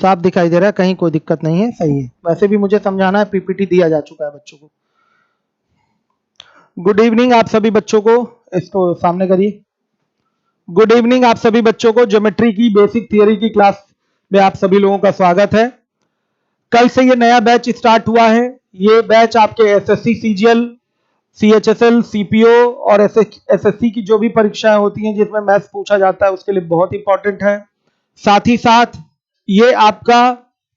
साफ दिखाई दे रहा है, कहीं कोई दिक्कत नहीं है, सही है। वैसे भी मुझे समझाना है, पीपीटी दिया जा चुका है बच्चों को। गुड इवनिंग आप सभी बच्चों को, इसको सामने करिए। गुड इवनिंग आप सभी बच्चों को, ज्योमेट्री की बेसिक थियरी की क्लास में आप सभी लोगों का स्वागत है। कल से ये नया बैच स्टार्ट हुआ है। ये बैच आपके एसएससी सीजीएल, सीएचएसएल, सीपीओ और एसएससी की जो भी परीक्षाएं होती हैं जिसमें मैथ्स पूछा जाता है उसके लिए बहुत इंपॉर्टेंट है। साथ ही साथ ये आपका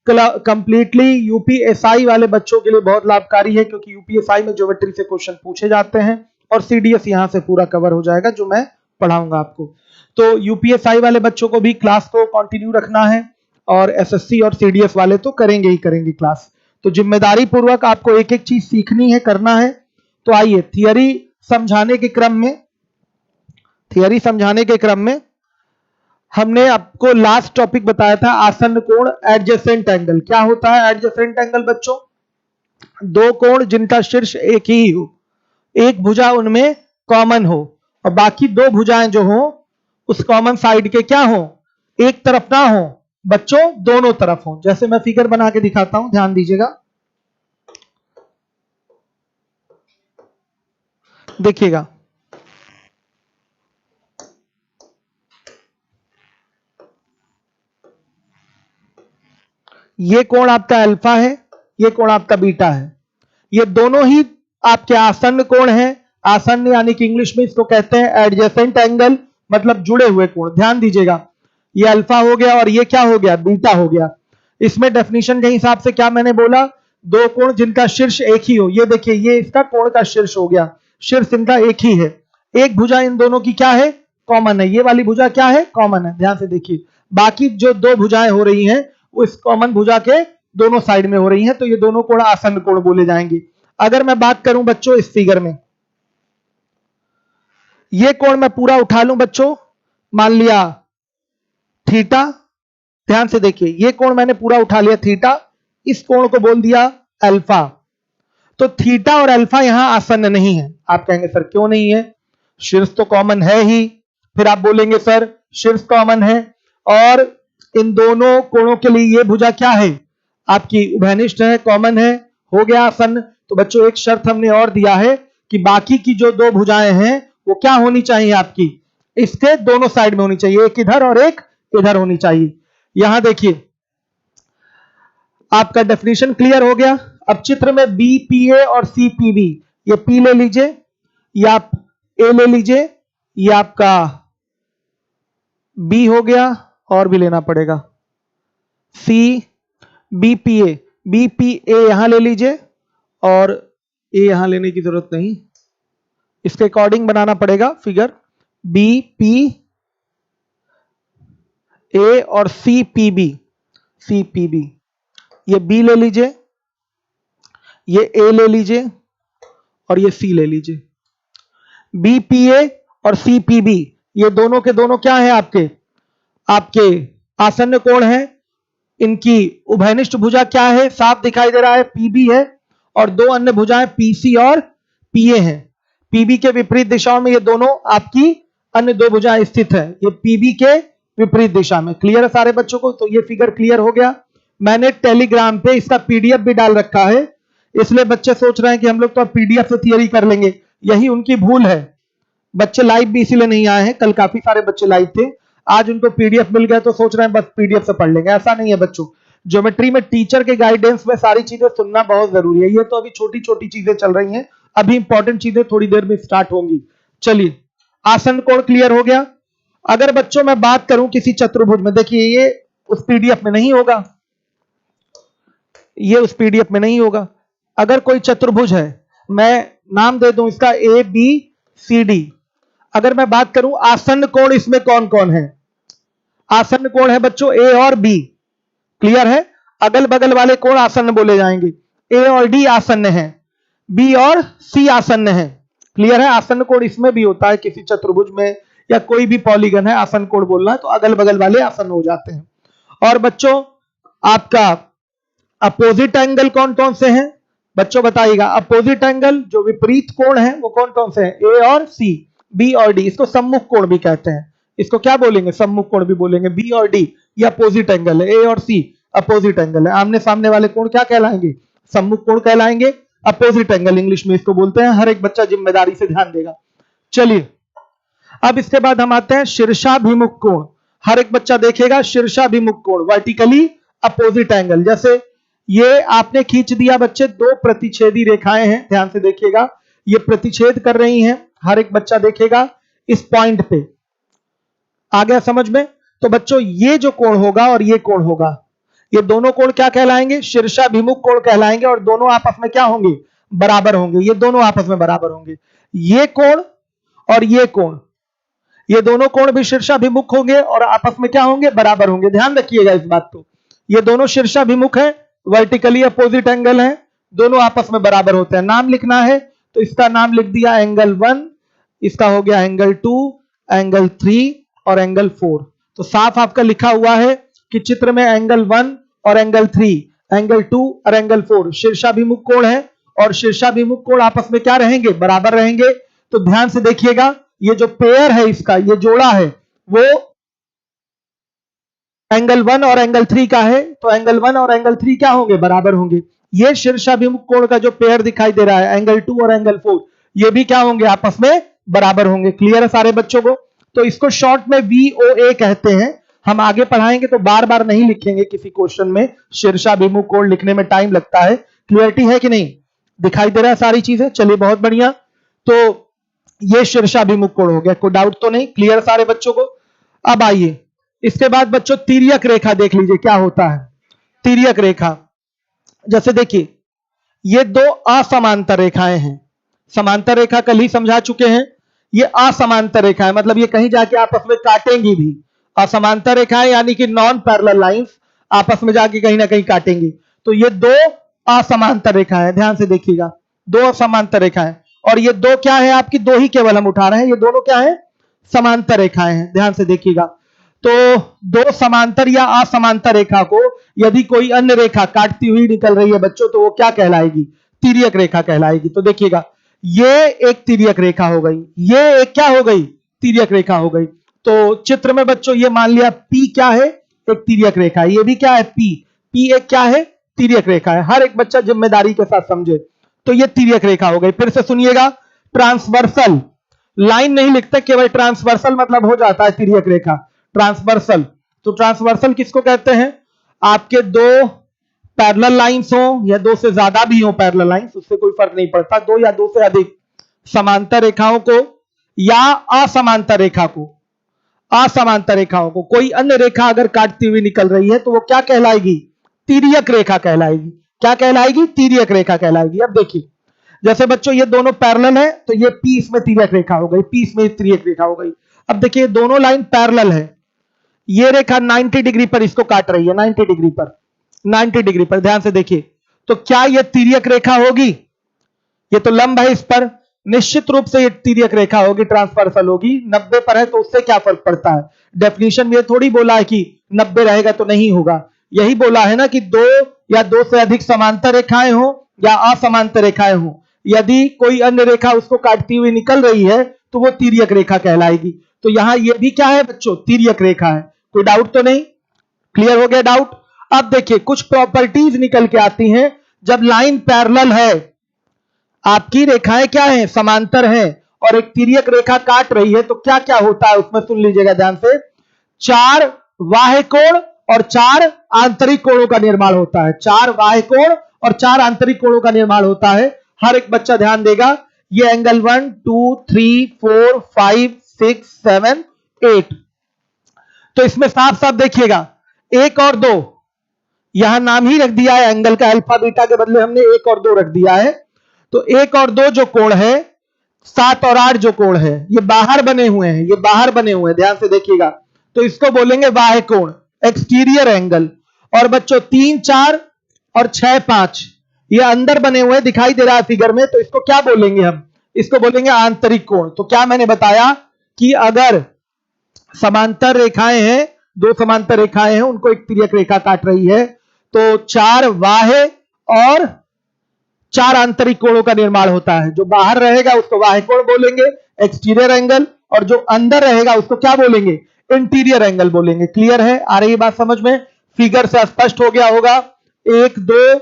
कंप्लीटली यूपीएसआई वाले बच्चों के लिए बहुत लाभकारी है, क्योंकि यूपीएसआई में ज्योमेट्री से क्वेश्चन पूछे जाते हैं और सीडीएस यहां से पूरा कवर हो जाएगा जो मैं पढ़ाऊंगा आपको। तो यूपीएसआई वाले बच्चों को भी क्लास को कंटिन्यू रखना है और एसएससी और सीडीएस वाले तो करेंगे ही करेंगे क्लास। तो जिम्मेदारी पूर्वक आपको एक एक चीज सीखनी है, करना है। तो आइए थियरी समझाने के क्रम में हमने आपको लास्ट टॉपिक बताया था आसन्न कोण, एडजेसेंट एंगल। क्या होता है एडजेसेंट एंगल बच्चों? दो कोण जिनका शीर्ष एक ही हो, एक भुजा उनमें कॉमन हो और बाकी दो भुजाएं जो हो उस कॉमन साइड के क्या हो, एक तरफ ना हो बच्चों, दोनों तरफ हो। जैसे मैं फिगर बना के दिखाता हूं, ध्यान दीजिएगा, देखिएगा। ये कोण आपका अल्फा है, ये कोण आपका बीटा है। ये दोनों ही आपके आसन्न कोण हैं। आसन्न यानी कि इंग्लिश में इसको कहते हैं एडजेसेंट एंगल, मतलब जुड़े हुए कोण। ध्यान दीजिएगा, ये अल्फा हो गया और ये क्या हो गया, बीटा हो गया। इसमें डेफिनेशन के हिसाब से क्या मैंने बोला, दो कोण जिनका शीर्ष एक ही हो। ये देखिए, ये इसका कोण का शीर्ष हो गया, शीर्ष इनका एक ही है। एक भुजा इन दोनों की क्या है, कॉमन है। ये वाली भुजा क्या है, कॉमन है। ध्यान से देखिए, बाकी जो दो भुजाएं हो रही हैं उस कॉमन भुजा के दोनों साइड में हो रही हैं, तो ये दोनों कोण आसन्न कोण बोले जाएंगे। अगर मैं बात करूं बच्चों इस फिगर में, ये कोण मैं पूरा उठा लूं बच्चों, मान लिया थीटा। ध्यान से देखिए, ये कोण मैंने पूरा उठा लिया थीटा, इस कोण को बोल दिया अल्फा। तो थीटा और अल्फा यहां आसन्न नहीं है। आप कहेंगे सर क्यों नहीं है, शीर्ष तो कॉमन है ही। फिर आप बोलेंगे सर शीर्ष कॉमन है और इन दोनों कोणों के लिए ये भुजा क्या है, आपकी उभयनिष्ठ है, कॉमन है, हो गया आसन्न। तो बच्चों एक शर्त हमने और दिया है कि बाकी की जो दो भुजाएं हैं वो क्या होनी चाहिए, आपकी इसके दोनों साइड में होनी चाहिए, एक इधर और एक इधर होनी चाहिए। यहां देखिए, आपका डेफिनेशन क्लियर हो गया। अब चित्र में बी पी ए और सी पी बी, ये पी ले लीजिए या आप ए ले लीजिए, ये आपका बी हो गया और भी लेना पड़ेगा, सी बी पी ए यहां ले लीजिए और ए यहां लेने की जरूरत नहीं, इसके अकॉर्डिंग बनाना पड़ेगा फिगर। बी पी ए और सी पी बी, ये बी ले लीजिए, ये ए ले लीजिए और ये सी ले लीजिए। बी पी ए और सी पी बी ये दोनों के दोनों क्या है, आपके आसन्न कोण है। इनकी उभयनिष्ठ भुजा क्या है, साफ दिखाई दे रहा है, पीबी है, और दो अन्य भुजाएं पीसी और पीए हैं। पीबी के विपरीत दिशाओं में ये दोनों आपकी अन्य दो भुजाएं स्थित है, ये पीबी के विपरीत दिशा में। क्लियर है सारे बच्चों को? तो ये फिगर क्लियर हो गया। मैंने टेलीग्राम पे इसका पीडीएफ भी डाल रखा है, इसलिए बच्चे सोच रहे हैं कि हम लोग तो पीडीएफ से थियरी कर लेंगे। यही उनकी भूल है। बच्चे लाइव भी इसीलिए नहीं आए हैं, कल काफी सारे बच्चे लाइव थे, आज उनको पीडीएफ मिल गया तो सोच रहे हैं बस पीडीएफ से पढ़ लेंगे। ऐसा नहीं है बच्चों, ज्योमेट्री में टीचर के गाइडेंस में सारी चीजें सुनना बहुत जरूरी है। ये तो अभी छोटी छोटी चीजें चल रही हैं, अभी इंपॉर्टेंट चीजें थोड़ी देर में स्टार्ट होंगी। चलिए, आसन्न कोण क्लियर हो गया। अगर बच्चों मैं बात करूं किसी चतुर्भुज में, देखिए ये उस पीडीएफ में नहीं होगा, ये उस पीडीएफ में नहीं होगा। अगर कोई चतुर्भुज है, मैं नाम दे दूं इसका ए बी सी डी। अगर मैं बात करूं आसन्न कोण इसमें कौन कौन है, आसन्न कोण है बच्चों ए और बी। क्लियर है? अगल बगल वाले कोण आसन्न बोले जाएंगे। ए और डी आसन्न है, बी और सी आसन्न है। क्लियर है? आसन्न कोण इसमें भी होता है, किसी चतुर्भुज में या कोई भी पॉलीगन है आसन्न कोण बोलना है तो अगल बगल वाले आसन्न हो जाते हैं। और बच्चों आपका अपोजिट एंगल कौन कौन से हैं, बच्चों बताइएगा। अपोजिट एंगल जो विपरीत कोण है वो कौन कौन से हैं, ए और सी, बी और डी। इसको सम्मुख कोण भी कहते हैं, इसको क्या बोलेंगे, सम्मुख कोण भी बोलेंगे। बी और डी ये अपोजिट एंगल है, ए और सी अपोजिट एंगल है। आमने सामने वाले कोण क्या कहलाएंगे? सम्मुख कोण कहलाएंगे। अपोजिट एंगल इंग्लिश में इसको बोलते हैं। हर एक बच्चा जिम्मेदारी से ध्यान देगा। चलिए अब इसके बाद हम आते हैं शीर्षाभिमुख कोण। हर एक बच्चा देखेगा शीर्षाभिमुख कोण, वर्टिकली अपोजिट एंगल। जैसे ये आपने खींच दिया बच्चे, दो प्रतिच्छेदी रेखाएं हैं, ध्यान से देखिएगा, ये प्रतिच्छेद कर रही हैं। हर एक बच्चा देखेगा इस पॉइंट पे। आ गया समझ में? तो बच्चों ये जो कोण होगा और ये कोण होगा, ये दोनों कोण क्या कहलाएंगे? शीर्षाभिमुख कोण कहलाएंगे। और दोनों आपस में क्या होंगे? बराबर होंगे। ये दोनों आपस में बराबर होंगे। ये कोण और ये कोण, ये दोनों कोण भी शीर्षाभिमुख होंगे और आपस में क्या होंगे? बराबर होंगे। ध्यान रखिएगा इस बात को। ये दोनों शीर्षाभिमुख हैं, वर्टिकली अपोजिट एंगल हैं, दोनों आपस में बराबर होते हैं। नाम लिखना है तो इसका नाम लिख दिया एंगल 1, इसका हो गया एंगल 2, एंगल 3 और एंगल 4। तो साफ आपका लिखा हुआ है कि चित्र में एंगल 1 और एंगल 3, एंगल 2 और एंगल 4 शीर्षाभिमुख कोण है। और शीर्षाभिमुख कोण आपस में क्या रहेंगे? बराबर रहेंगे। तो ध्यान से देखिएगा, ये जो पेयर है इसका, ये जोड़ा है, वो एंगल 1 और एंगल 3 का है। तो एंगल 1 और एंगल 3 क्या होंगे? बराबर होंगे। ये शीर्षाभिमुख कोण का जो पेयर दिखाई दे रहा है, एंगल 2 और एंगल 4, ये भी क्या होंगे? आपस में बराबर होंगे। क्लियर है सारे बच्चों को? तो इसको शॉर्ट में VOA कहते हैं। हम आगे पढ़ाएंगे तो बार बार नहीं लिखेंगे किसी क्वेश्चन में, शीर्षाभिमुख कोण लिखने में टाइम लगता है। क्लियरिटी है कि नहीं? दिखाई दे रहा है सारी चीजें? चलिए बहुत बढ़िया। तो ये शीर्षाभिमुख कोण हो गया, कोई डाउट तो नहीं? क्लियर सारे बच्चों को? अब आइए इसके बाद बच्चों तिर्यक रेखा देख लीजिए क्या होता है। तिर्यक रेखा, जैसे देखिए ये दो असमांतर रेखाएं हैं। समांतर रेखा कल ही समझा चुके हैं। ये असमांतर रेखा है, मतलब ये कहीं जाके आपस में काटेंगी भी। असमांतर रेखाएं यानी कि नॉन पैरेलल लाइंस आपस में जाके कहीं ना कहीं काटेंगी। तो ये दो असमांतर रेखाएं, ध्यान से देखिएगा, दो असमांतर रेखाएं। और ये दो क्या है आपकी? दो ही केवल हम उठा रहे हैं। ये दोनों क्या है? समांतर रेखाएं हैं। ध्यान से देखिएगा। तो दो समांतर या असमांतर रेखा को यदि कोई अन्य रेखा काटती हुई निकल रही है बच्चों, तो वो क्या कहलाएगी? तिर्यक रेखा कहलाएगी। तो देखिएगा ये एक तिर्यक रेखा हो गई, ये एक क्या हो गई? तिर्यक रेखा हो गई। तो चित्र में बच्चों ये मान लिया P क्या है? एक तिर्यक रेखा है। ये भी क्या है? P एक क्या है? तिर्यक रेखा है। हर एक बच्चा जिम्मेदारी के साथ समझे। तो ये तिर्यक रेखा हो गई। फिर से सुनिएगा, ट्रांसवर्सल लाइन नहीं लिखते, केवल ट्रांसवर्सल मतलब हो जाता है तिर्यक रेखा। ट्रांसवर्सल, तो ट्रांसवर्सल किसको कहते हैं? आपके दो पैरेलल लाइंस हो या दो से ज्यादा भी हो पैरेलल लाइंस, उससे कोई फर्क नहीं पड़ता, दो या दो से अधिक समांतर रेखाओं को या असमांतर रेखा को, असमांतर रेखाओं को कोई अन्य रेखा अगर काटती हुई निकल रही है तो वो क्या कहलाएगी? तिर्यक रेखा कहलाएगी। क्या कहलाएगी? तिर्यक रेखा कहलाएगी। अब देखिए जैसे बच्चों ये दोनों पैरेलल है, तो ये P इसमें तिर्यक रेखा हो गई, P इसमें तिर्यक रेखा हो गई। अब देखिए दोनों लाइन पैरेलल है, ये रेखा 90 डिग्री पर इसको काट रही है, 90 डिग्री पर, 90 डिग्री पर। ध्यान से देखिए, तो क्या ये तिर्यक रेखा होगी? ये तो लंब है, इस पर निश्चित रूप से ये तिर्यक रेखा होगी, ट्रांसवर्सल होगी। 90 पर है तो उससे क्या फर्क पड़ता है? डेफिनेशन में थोड़ी बोला है कि 90 रहेगा तो नहीं होगा, यही बोला है ना कि दो या दो से अधिक समांतर रेखाएं हो या असमांतर रेखाएं हो, यदि कोई अन्य रेखा उसको काटती हुई निकल रही है तो वो तिर्यक रेखा कहलाएगी। तो यहां ये भी क्या है बच्चों? तिर्यक रेखा है। कोई डाउट तो नहीं? क्लियर हो गया डाउट? अब देखिए कुछ प्रॉपर्टीज निकल के आती हैं जब लाइन पैरेलल है, आपकी रेखाएं क्या है? समांतर है, और एक तिर्यक रेखा काट रही है, तो क्या क्या होता है उसमें सुन लीजिएगा ध्यान से। 4 बाह्य कोण और 4 आंतरिक कोणों का निर्माण होता है। 4 बाह्य कोण और 4 आंतरिक कोणों का निर्माण होता है। हर एक बच्चा ध्यान देगा, ये एंगल 1 2 3 4 5 6 7 8। तो इसमें साफ साफ देखिएगा 1 और 2, यहां नाम ही रख दिया है एंगल का, अल्फा बीटा के बदले हमने 1 और 2 रख दिया है। तो 1 और 2 जो कोण है, 7 और 8 जो कोण है, ये बाहर बने हुए हैं, ये बाहर बने हुए हैं, ध्यान से देखिएगा। तो इसको बोलेंगे बाह्य कोण, एक्सटीरियर एंगल। और बच्चों 3 4 और 6 5 ये अंदर बने हुए दिखाई दे रहा है फिगर में, तो इसको क्या बोलेंगे हम? इसको बोलेंगे आंतरिक कोण। तो क्या मैंने बताया कि अगर समांतर रेखाएं हैं, दो समांतर रेखाएं हैं, उनको एक तिर्यक रेखा काट रही है, तो 4 बाह्य और 4 आंतरिक कोणों का निर्माण होता है। जो बाहर रहेगा उसको बाह्य कोण बोलेंगे, एक्सटीरियर एंगल, और जो अंदर रहेगा उसको क्या बोलेंगे? इंटीरियर एंगल बोलेंगे। क्लियर है? आ रही है बात समझ में? फिगर से स्पष्ट हो गया होगा। 1 2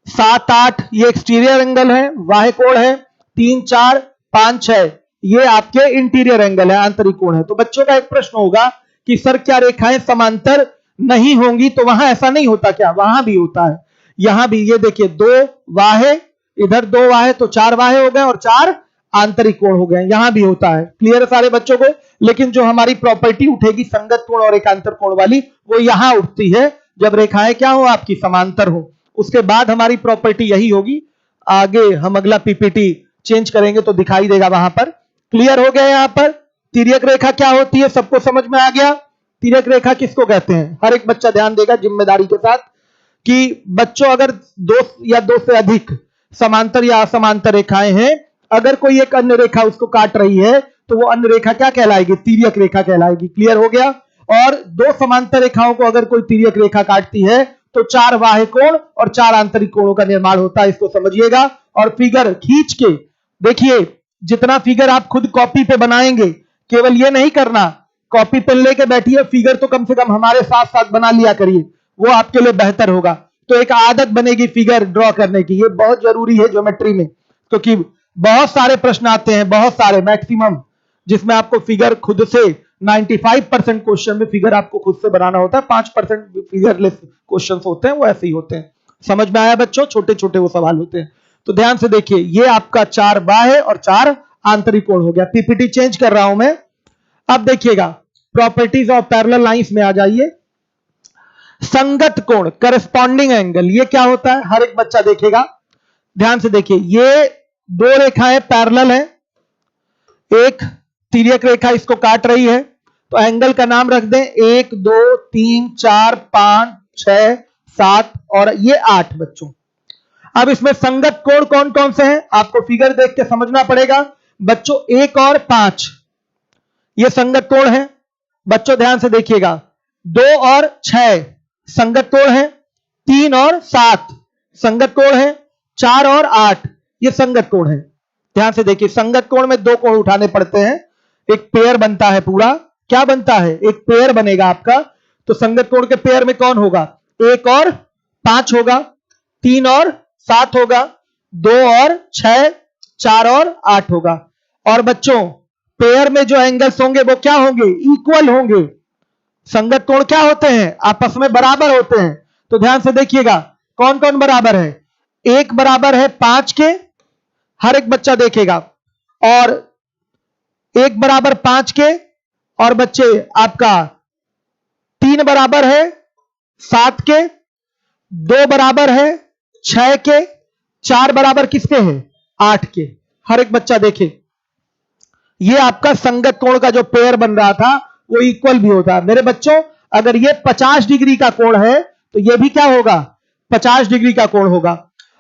7 8 ये एक्सटीरियर एंगल है, वाह्य कोण है। 3 4 5 6 ये आपके इंटीरियर एंगल है, आंतरिक कोण है। तो बच्चों का एक प्रश्न होगा कि सर क्या रेखाएं समांतर नहीं होंगी? तो वहां ऐसा नहीं होता क्या? वहां भी होता है, यहां भी। ये देखिए 2 वाह्य, इधर 2 वाह्य, तो 4 वाह्य हो गए और 4 आंतरिक कोण हो गए। यहां भी होता है। क्लियर है सारे बच्चों को? लेकिन जो हमारी प्रॉपर्टी उठेगी संगत कोण और एकांतर कोण वाली, वो यहां उठती है जब रेखाएं क्या हो आपकी? समांतर हो। उसके बाद हमारी प्रॉपर्टी यही होगी। आगे हम अगला पीपीटी चेंज करेंगे तो दिखाई देगा वहां पर। क्लियर हो गया? यहां पर तिर्यक रेखा क्या होती है सबको समझ में आ गया? तिर्यक रेखा किसको कहते हैं? हर एक बच्चा ध्यान देगा जिम्मेदारी के साथ कि बच्चों अगर 2 या 2 से अधिक समांतर या असमांतर रेखाएं हैं, अगर कोई एक अन्य रेखा उसको काट रही है तो वो अन्य रेखा क्या कहलाएगी? तिर्यक रेखा कहलाएगी। क्लियर हो गया? और 2 समांतर रेखाओं को अगर कोई तिर्यक रेखा काटती है तो 4 बाह्य कोण और 4 आंतरिक कोणों का निर्माण होता है। इसको समझिएगा। और फिगर खींच के देखिए, जितना फिगर आप खुद कॉपी पे बनाएंगे, केवल ये नहीं करना कॉपी पेन लेके बैठिए, फिगर तो कम से कम हमारे साथ साथ बना लिया करिए, वो आपके लिए बेहतर होगा। तो एक आदत बनेगी फिगर ड्रॉ करने की। ये बहुत जरूरी है ज्योमेट्री में, क्योंकि बहुत सारे प्रश्न आते हैं, बहुत सारे, मैक्सिमम, जिसमें आपको फिगर खुद से 95% क्वेश्चन में फिगर आपको खुद से बनाना होता है। 5% फिगरलेस क्वेश्चन होते हैं, वो ऐसे ही होते हैं। समझ में आया बच्चों? छोटे छोटे वो सवाल होते हैं। तो ध्यान से देखिए, ये आपका 4 बाह्य और 4 आंतरिक कोण हो गया। पीपीटी चेंज कर रहा हूं मैं। अब देखिएगा, प्रॉपर्टीज ऑफ पैरेलल लाइंस में आ जाइए। संगत कोण, करस्पॉन्डिंग एंगल, ये क्या होता है? हर एक बच्चा देखेगा, ध्यान से देखिए। ये 2 रेखाएं पैरेलल है, एक तिर्यक रेखा इसको काट रही है, तो एंगल का नाम रख दें 1 2 3 4 5 6 7 और ये 8 बच्चों। अब इसमें संगत कोण कौन कौन से हैं आपको फिगर देख के समझना पड़ेगा। बच्चों 1 और 5 ये संगत कोण है। बच्चों ध्यान से देखिएगा, 2 और 6 संगत कोण है। 3 और 7 संगत कोण है। 4 और 8 ये संगत कोण है। ध्यान से देखिए, संगत कोण में 2 कोण उठाने पड़ते हैं, एक पेयर बनता है पूरा। क्या बनता है? एक पेयर बनेगा आपका। तो संगत कोण के पेयर में कौन होगा? 1 और 5 होगा, 3 और 7 होगा, 2 और 6, 4 और 8 होगा। और बच्चों पेयर में जो एंगल्स होंगे वो क्या होंगे? इक्वल होंगे। संगत कोण क्या होते हैं? आपस में बराबर होते हैं। तो ध्यान से देखिएगा, कौन कौन बराबर है? 1 बराबर है 5 के, हर एक बच्चा देखेगा, और 1 बराबर 5 के, और बच्चे आपका 3 बराबर है 7 के, 2 बराबर है 6 के, 4 बराबर किसके हैं? 8 के। हर एक बच्चा देखे, ये आपका संगत कोण का जो पेयर बन रहा था वो इक्वल भी होता है। मेरे बच्चों अगर ये 50 डिग्री का कोण है तो ये भी क्या होगा? 50 डिग्री का कोण होगा।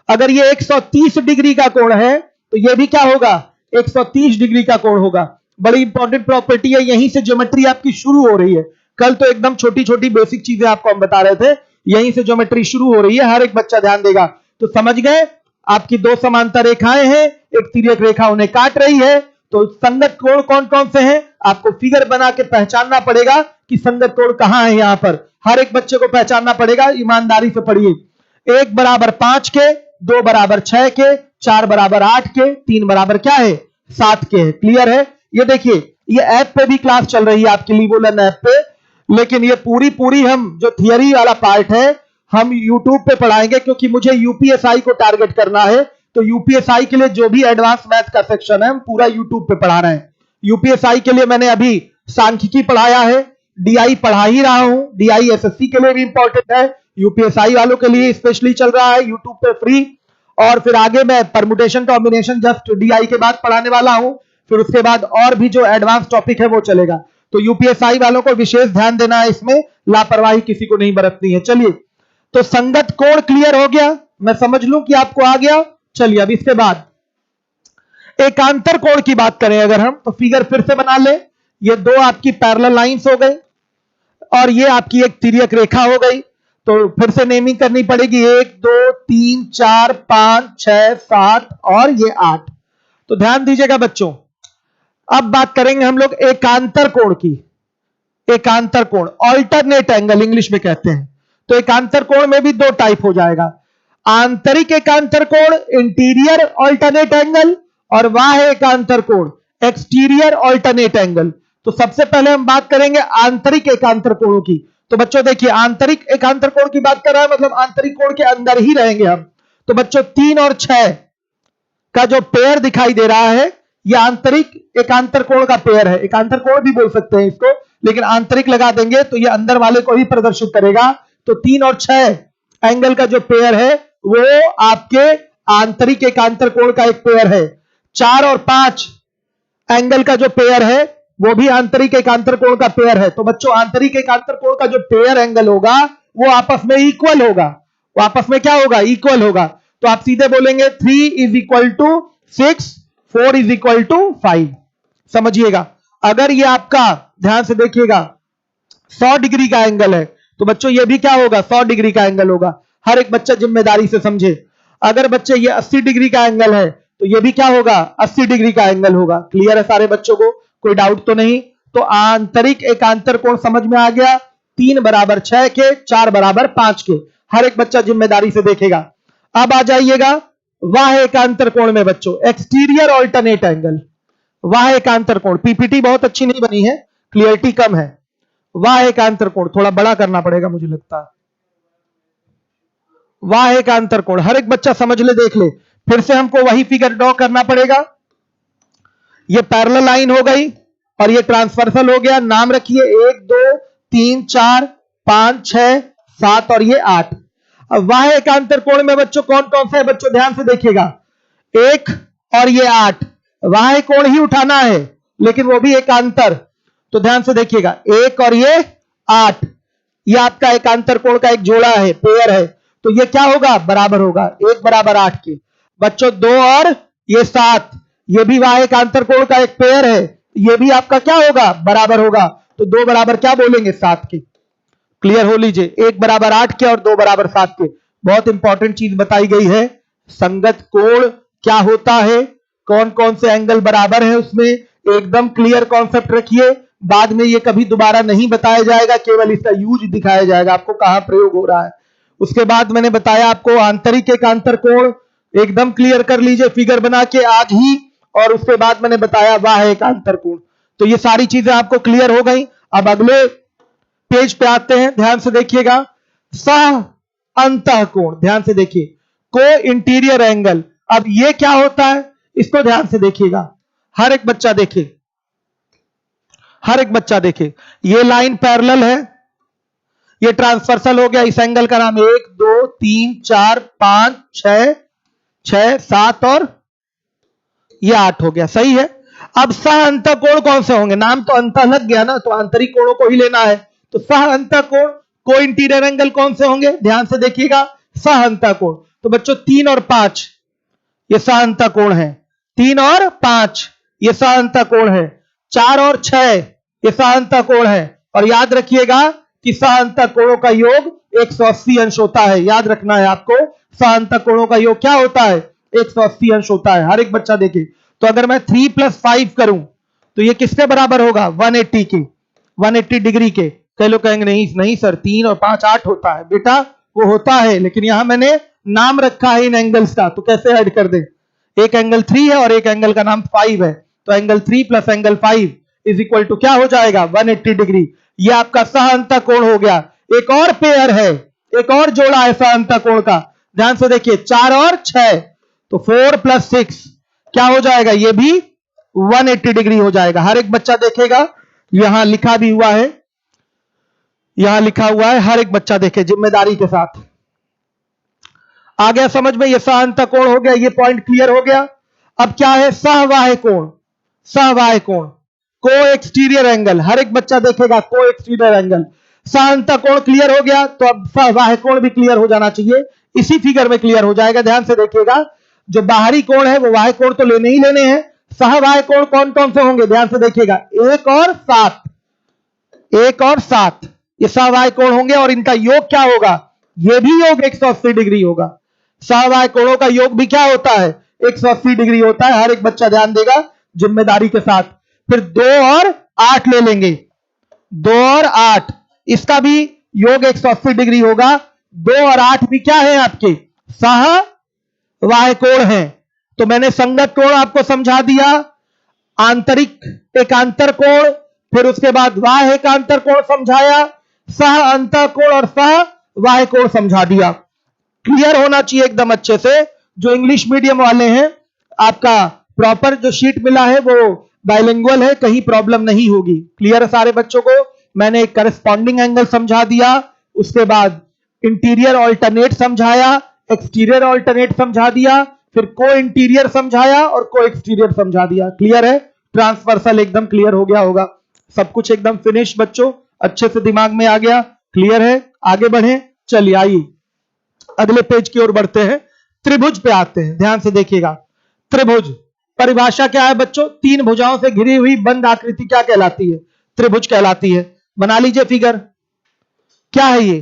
अगर ये 130 डिग्री का कोण है तो ये भी क्या होगा? 130 डिग्री का कोण होगा। बड़ी इंपॉर्टेंट प्रॉपर्टी है, यहीं से ज्योमेट्री आपकी शुरू हो रही है। कल तो एकदम छोटी छोटी बेसिक चीजें आपको हम बता रहे थे, यहीं से ज्योमेट्री शुरू हो रही है। हर एक बच्चा ध्यान देगा। तो समझ गए, आपकी 2 समांतर रेखाएं हैं, एक तिर्यक रेखा उन्हें काट रही है। तो संगत कोण कौन कौन से हैं आपको फिगर बना के पहचानना पड़ेगा कि संगत कोण कहां है। यहां पर हर एक बच्चे को पहचानना पड़ेगा, ईमानदारी से पढ़िए। 1 बराबर 5 के, 2 बराबर 6 के, 4 बराबर 8 के, 3 बराबर क्या है? 7 के है। क्लियर है? ये देखिए, ये ऐप पे भी क्लास चल रही है आपकी, लिवोलन ऐप पे, लेकिन ये पूरी हम जो थियरी वाला पार्ट है हम यूट्यूब पे पढ़ाएंगे, क्योंकि मुझे यूपीएसआई को टारगेट करना है। तो यूपीएसआई के लिए जो भी एडवांस मैथ का सेक्शन है हम पूरा यूट्यूब पे पढ़ा रहे हैं। यूपीएसआई के लिए मैंने अभी सांख्यिकी पढ़ाया है, डीआई पढ़ा ही रहा हूं। डीआई एसएससी के लिए भी इंपॉर्टेंट है, यूपीएसआई वालों के लिए स्पेशली चल रहा है यूट्यूब पे फ्री। और फिर आगे मैं परमुटेशन कॉम्बिनेशन जस्ट डीआई के बाद पढ़ाने वाला हूं। फिर उसके बाद और भी जो एडवांस टॉपिक है वो चलेगा। तो यूपीएसआई वालों को विशेष ध्यान देना है, इसमें लापरवाही किसी को नहीं बरतनी है। चलिए, तो संगत कोण क्लियर हो गया, मैं समझ लूं कि आपको आ गया। चलिए, अब इसके बाद एकांतर कोण की बात करें अगर हम, तो फिगर फिर से बना ले। ये 2 आपकी पैरेलल लाइंस हो गई और ये आपकी एक तिर्यक रेखा हो गई। तो फिर से नेमिंग करनी पड़ेगी, 1 2 3 4 5 6 7 और ये 8। तो ध्यान दीजिएगा बच्चों, अब बात करेंगे हम लोग एकांतर कोण की। एकांतर कोण, ऑल्टरनेट एंगल इंग्लिश में कहते हैं। तो एकांतर कोण में भी दो टाइप हो जाएगा, आंतरिक एकांतर कोण इंटीरियर ऑल्टरनेट एंगल और बाह्य एकांतर कोण एक्सटीरियर ऑल्टरनेट एंगल। तो सबसे पहले हम बात करेंगे आंतरिक एकांतर कोणों की। तो बच्चों देखिए, आंतरिक एकांतर कोण की बात कर रहा है, मतलब आंतरिक कोण के अंदर ही रहेंगे हम। तो बच्चों 3 और 6 का जो पेयर दिखाई दे रहा है, यह आंतरिक एकांतर कोण का पेयर है। एकांतर कोण भी बोल सकते हैं इसको, लेकिन आंतरिक लगा देंगे तो यह अंदर वाले को ही प्रदर्शित करेगा। तो 3 और 6 एंगल का जो पेयर है वो आपके आंतरिक एकांतर कोण का एक पेयर है। 4 और 5 एंगल का जो पेयर है वो भी आंतरिक एकांतर कोण का पेयर है। तो बच्चों आंतरिक एकांतर कोण का जो पेयर एंगल होगा वो आपस में इक्वल होगा। वो आपस में क्या होगा? इक्वल होगा। तो आप सीधे बोलेंगे 3 is equal to 6, 4 is equal to 5। समझिएगा, अगर ये आपका, ध्यान से देखिएगा, 100 डिग्री का एंगल है तो बच्चों ये भी क्या होगा? 100 डिग्री का एंगल होगा। हर एक बच्चा जिम्मेदारी से समझे। अगर बच्चे ये 80 डिग्री का एंगल है तो ये भी क्या होगा? 80 डिग्री का एंगल होगा। क्लियर है सारे बच्चों को? कोई डाउट तो नहीं? तो आंतरिक एकांतर कोण समझ में आ गया। 3 बराबर 6 के, 4 बराबर 5 के। हर एक बच्चा जिम्मेदारी से देखेगा। अब आ जाइएगा बाह्य एकांतर कोण में बच्चों, एक्सटीरियर ऑल्टरनेट एंगल। बाह्य एकांतर कोण, पीपीटी बहुत अच्छी नहीं बनी है, क्लियरिटी कम है। बाह्य एकांतर कोण थोड़ा बड़ा करना पड़ेगा मुझे लगता है। बाह्य एकांतर कोण हर एक बच्चा समझ ले, देख ले। फिर से हमको वही फिगर ड्रॉ करना पड़ेगा। ये पैरेलल लाइन हो गई और ये ट्रांसवर्सल हो गया। नाम रखिए 1 2 3 4 5 6 7 और ये 8। अब बाह्य एकांतर कोण में बच्चों कौन कौन सा है? बच्चों ध्यान से देखिएगा, 1 और ये 8 बाह्य कोण ही उठाना है, लेकिन वो भी एकांतर। तो ध्यान से देखिएगा, 1 और ये 8, ये आपका एकांतर कोण का एक जोड़ा है, पेयर है। तो ये क्या होगा? बराबर होगा 1 बराबर 8 के। बच्चों 2 और ये 7, ये भी बाह्य एकांतर कोण का एक पेयर है, ये भी आपका क्या होगा? बराबर होगा। तो 2 बराबर क्या बोलेंगे? 7 के। क्लियर हो लीजिए, 1 बराबर 8 के और 2 बराबर 7 के। बहुत इंपॉर्टेंट चीज बताई गई है, संगत कोण क्या होता है, कौन कौन से एंगल बराबर है, उसमें एकदम क्लियर कॉन्सेप्ट रखिए। बाद में ये कभी दोबारा नहीं बताया जाएगा, केवल इसका यूज दिखाया जाएगा आपको, कहां प्रयोग हो रहा है। उसके बाद मैंने बताया आपको आंतरिक एकांतर कोण, एकदम क्लियर कर लीजिए फिगर बना के आज ही। और उसके बाद मैंने बताया बाह्य एकांतर कोण। तो ये सारी चीजें आपको क्लियर हो गई। अब अगले पेज पे आते हैं, ध्यान से देखिएगा। सह अंतः कोण, ध्यान से देखिए, को इंटीरियर एंगल। अब ये क्या होता है इसको ध्यान से देखिएगा, हर एक बच्चा देखे, हर एक बच्चा देखे। ये लाइन पैरेलल है, ये ट्रांसवर्सल हो गया। इस एंगल का नाम 1 2 3 4 5 6 7 और ये 8 हो गया। सही है। अब सह अंतः कोण कौन से होंगे? नाम तो अंतः लग गया ना, तो आंतरिक कोणों को ही लेना है। तो सह अंतः कोण, को इंटीरियर एंगल कौन से होंगे? ध्यान से देखिएगा, सह अंतः कोण। तो बच्चों 3 और 5 ये सह अंतः कोण है, 3 और 5 ये सह अंतः कोण है, 4 और 6 ये सह अंतः कोण है। और याद रखिएगा कि सह अंतः कोणों का योग 180 अंश होता है। याद रखना है आपको, सह अंतः कोणों का योग क्या होता है? 180 अंश होता है। हर एक बच्चा देखे। तो अगर मैं 3 + 5 करूं तो ये किसके बराबर होगा? 180 के, 180 डिग्री के। कई लोग कहेंगे नहीं नहीं सर, 3 और 5 8 होता है। बेटा वो होता है, लेकिन यहां मैंने नाम रखा है इन एंगल्स का, तो कैसे ऐड कर दे? एक एंगल 3 है और एक एंगल का नाम 5 है, तो angle 3 + angle 5 is equal to क्या हो जाएगा? 180 डिग्री। ये आपका सह अंतः कोण हो गया। एक और पेयर है, एक और जोड़ा है सह अंतः कोण का। ध्यान से देखिए, 4 और 6, तो 4 + 6 क्या हो जाएगा? ये भी 180 डिग्री हो जाएगा। हर एक बच्चा देखेगा, यहां लिखा भी हुआ है, यहां लिखा हुआ है, हर एक बच्चा देखे जिम्मेदारी के साथ। आ गया समझ में? ये सह अंतः कोण हो गया, ये पॉइंट क्लियर हो गया। अब क्या है? सहबाह्य कोण। सहबाह्य कोण, को एक्सटीरियर एंगल, हर एक बच्चा देखेगा को एक्सटीरियर एंगल। सह अंतः कोण क्लियर हो गया, तो अब सहबाह्य कोण भी क्लियर हो जाना चाहिए। इसी फिगर में क्लियर हो जाएगा। ध्यान से देखिएगा, जो बाहरी कोण है वो बाह्य कोण तो लेने ही लेने हैं। सहबाह्य कोण कौन कौन से होंगे? ध्यान से देखिएगा, 1 और 7, 1 और 7 ये सहबाह्य कोण होंगे। और इनका योग क्या होगा? ये भी योग 180 डिग्री होगा। सहबाह्य कोणों का योग भी क्या होता है? 180 डिग्री होता है। हर एक बच्चा ध्यान देगा जिम्मेदारी के साथ। फिर 2 और 8 ले लेंगे, 2 और 8, इसका भी योग 180 डिग्री होगा। 2 और 8 भी क्या है आपके सहवाह्य कोण है। तो मैंने संगत कोण आपको समझा दिया, आंतरिक एकांतर कोण, फिर उसके बाद बाह्य एकांतर कोण समझाया, सह अंतः कोण और सह बाह्य कोण समझा दिया। क्लियर होना चाहिए एकदम अच्छे से। जो इंग्लिश मीडियम वाले हैं, आपका प्रॉपर जो शीट मिला है वो बाइलिंगुअल है, कहीं प्रॉब्लम नहीं होगी। क्लियर है सारे बच्चों को। मैंने एक करस्पॉन्डिंग एंगल समझा दिया, उसके बाद इंटीरियर ऑल्टरनेट समझाया, एक्सटीरियर ऑल्टरनेट समझा दिया, फिर को इंटीरियर समझाया और को एक्सटीरियर समझा दिया। क्लियर है। ट्रांसवर्सल एकदम क्लियर हो गया होगा। सब कुछ एकदम फिनिश बच्चों, अच्छे से दिमाग में आ गया। क्लियर है। आगे बढ़े, चलिए आइए अगले पेज की ओर बढ़ते हैं। त्रिभुज पे आते हैं, ध्यान से देखिएगा। त्रिभुज परिभाषा क्या है बच्चों? 3 भुजाओं से घिरी हुई बंद आकृति क्या कहलाती है? त्रिभुज कहलाती है। बना लीजिए फिगर। क्या है ये?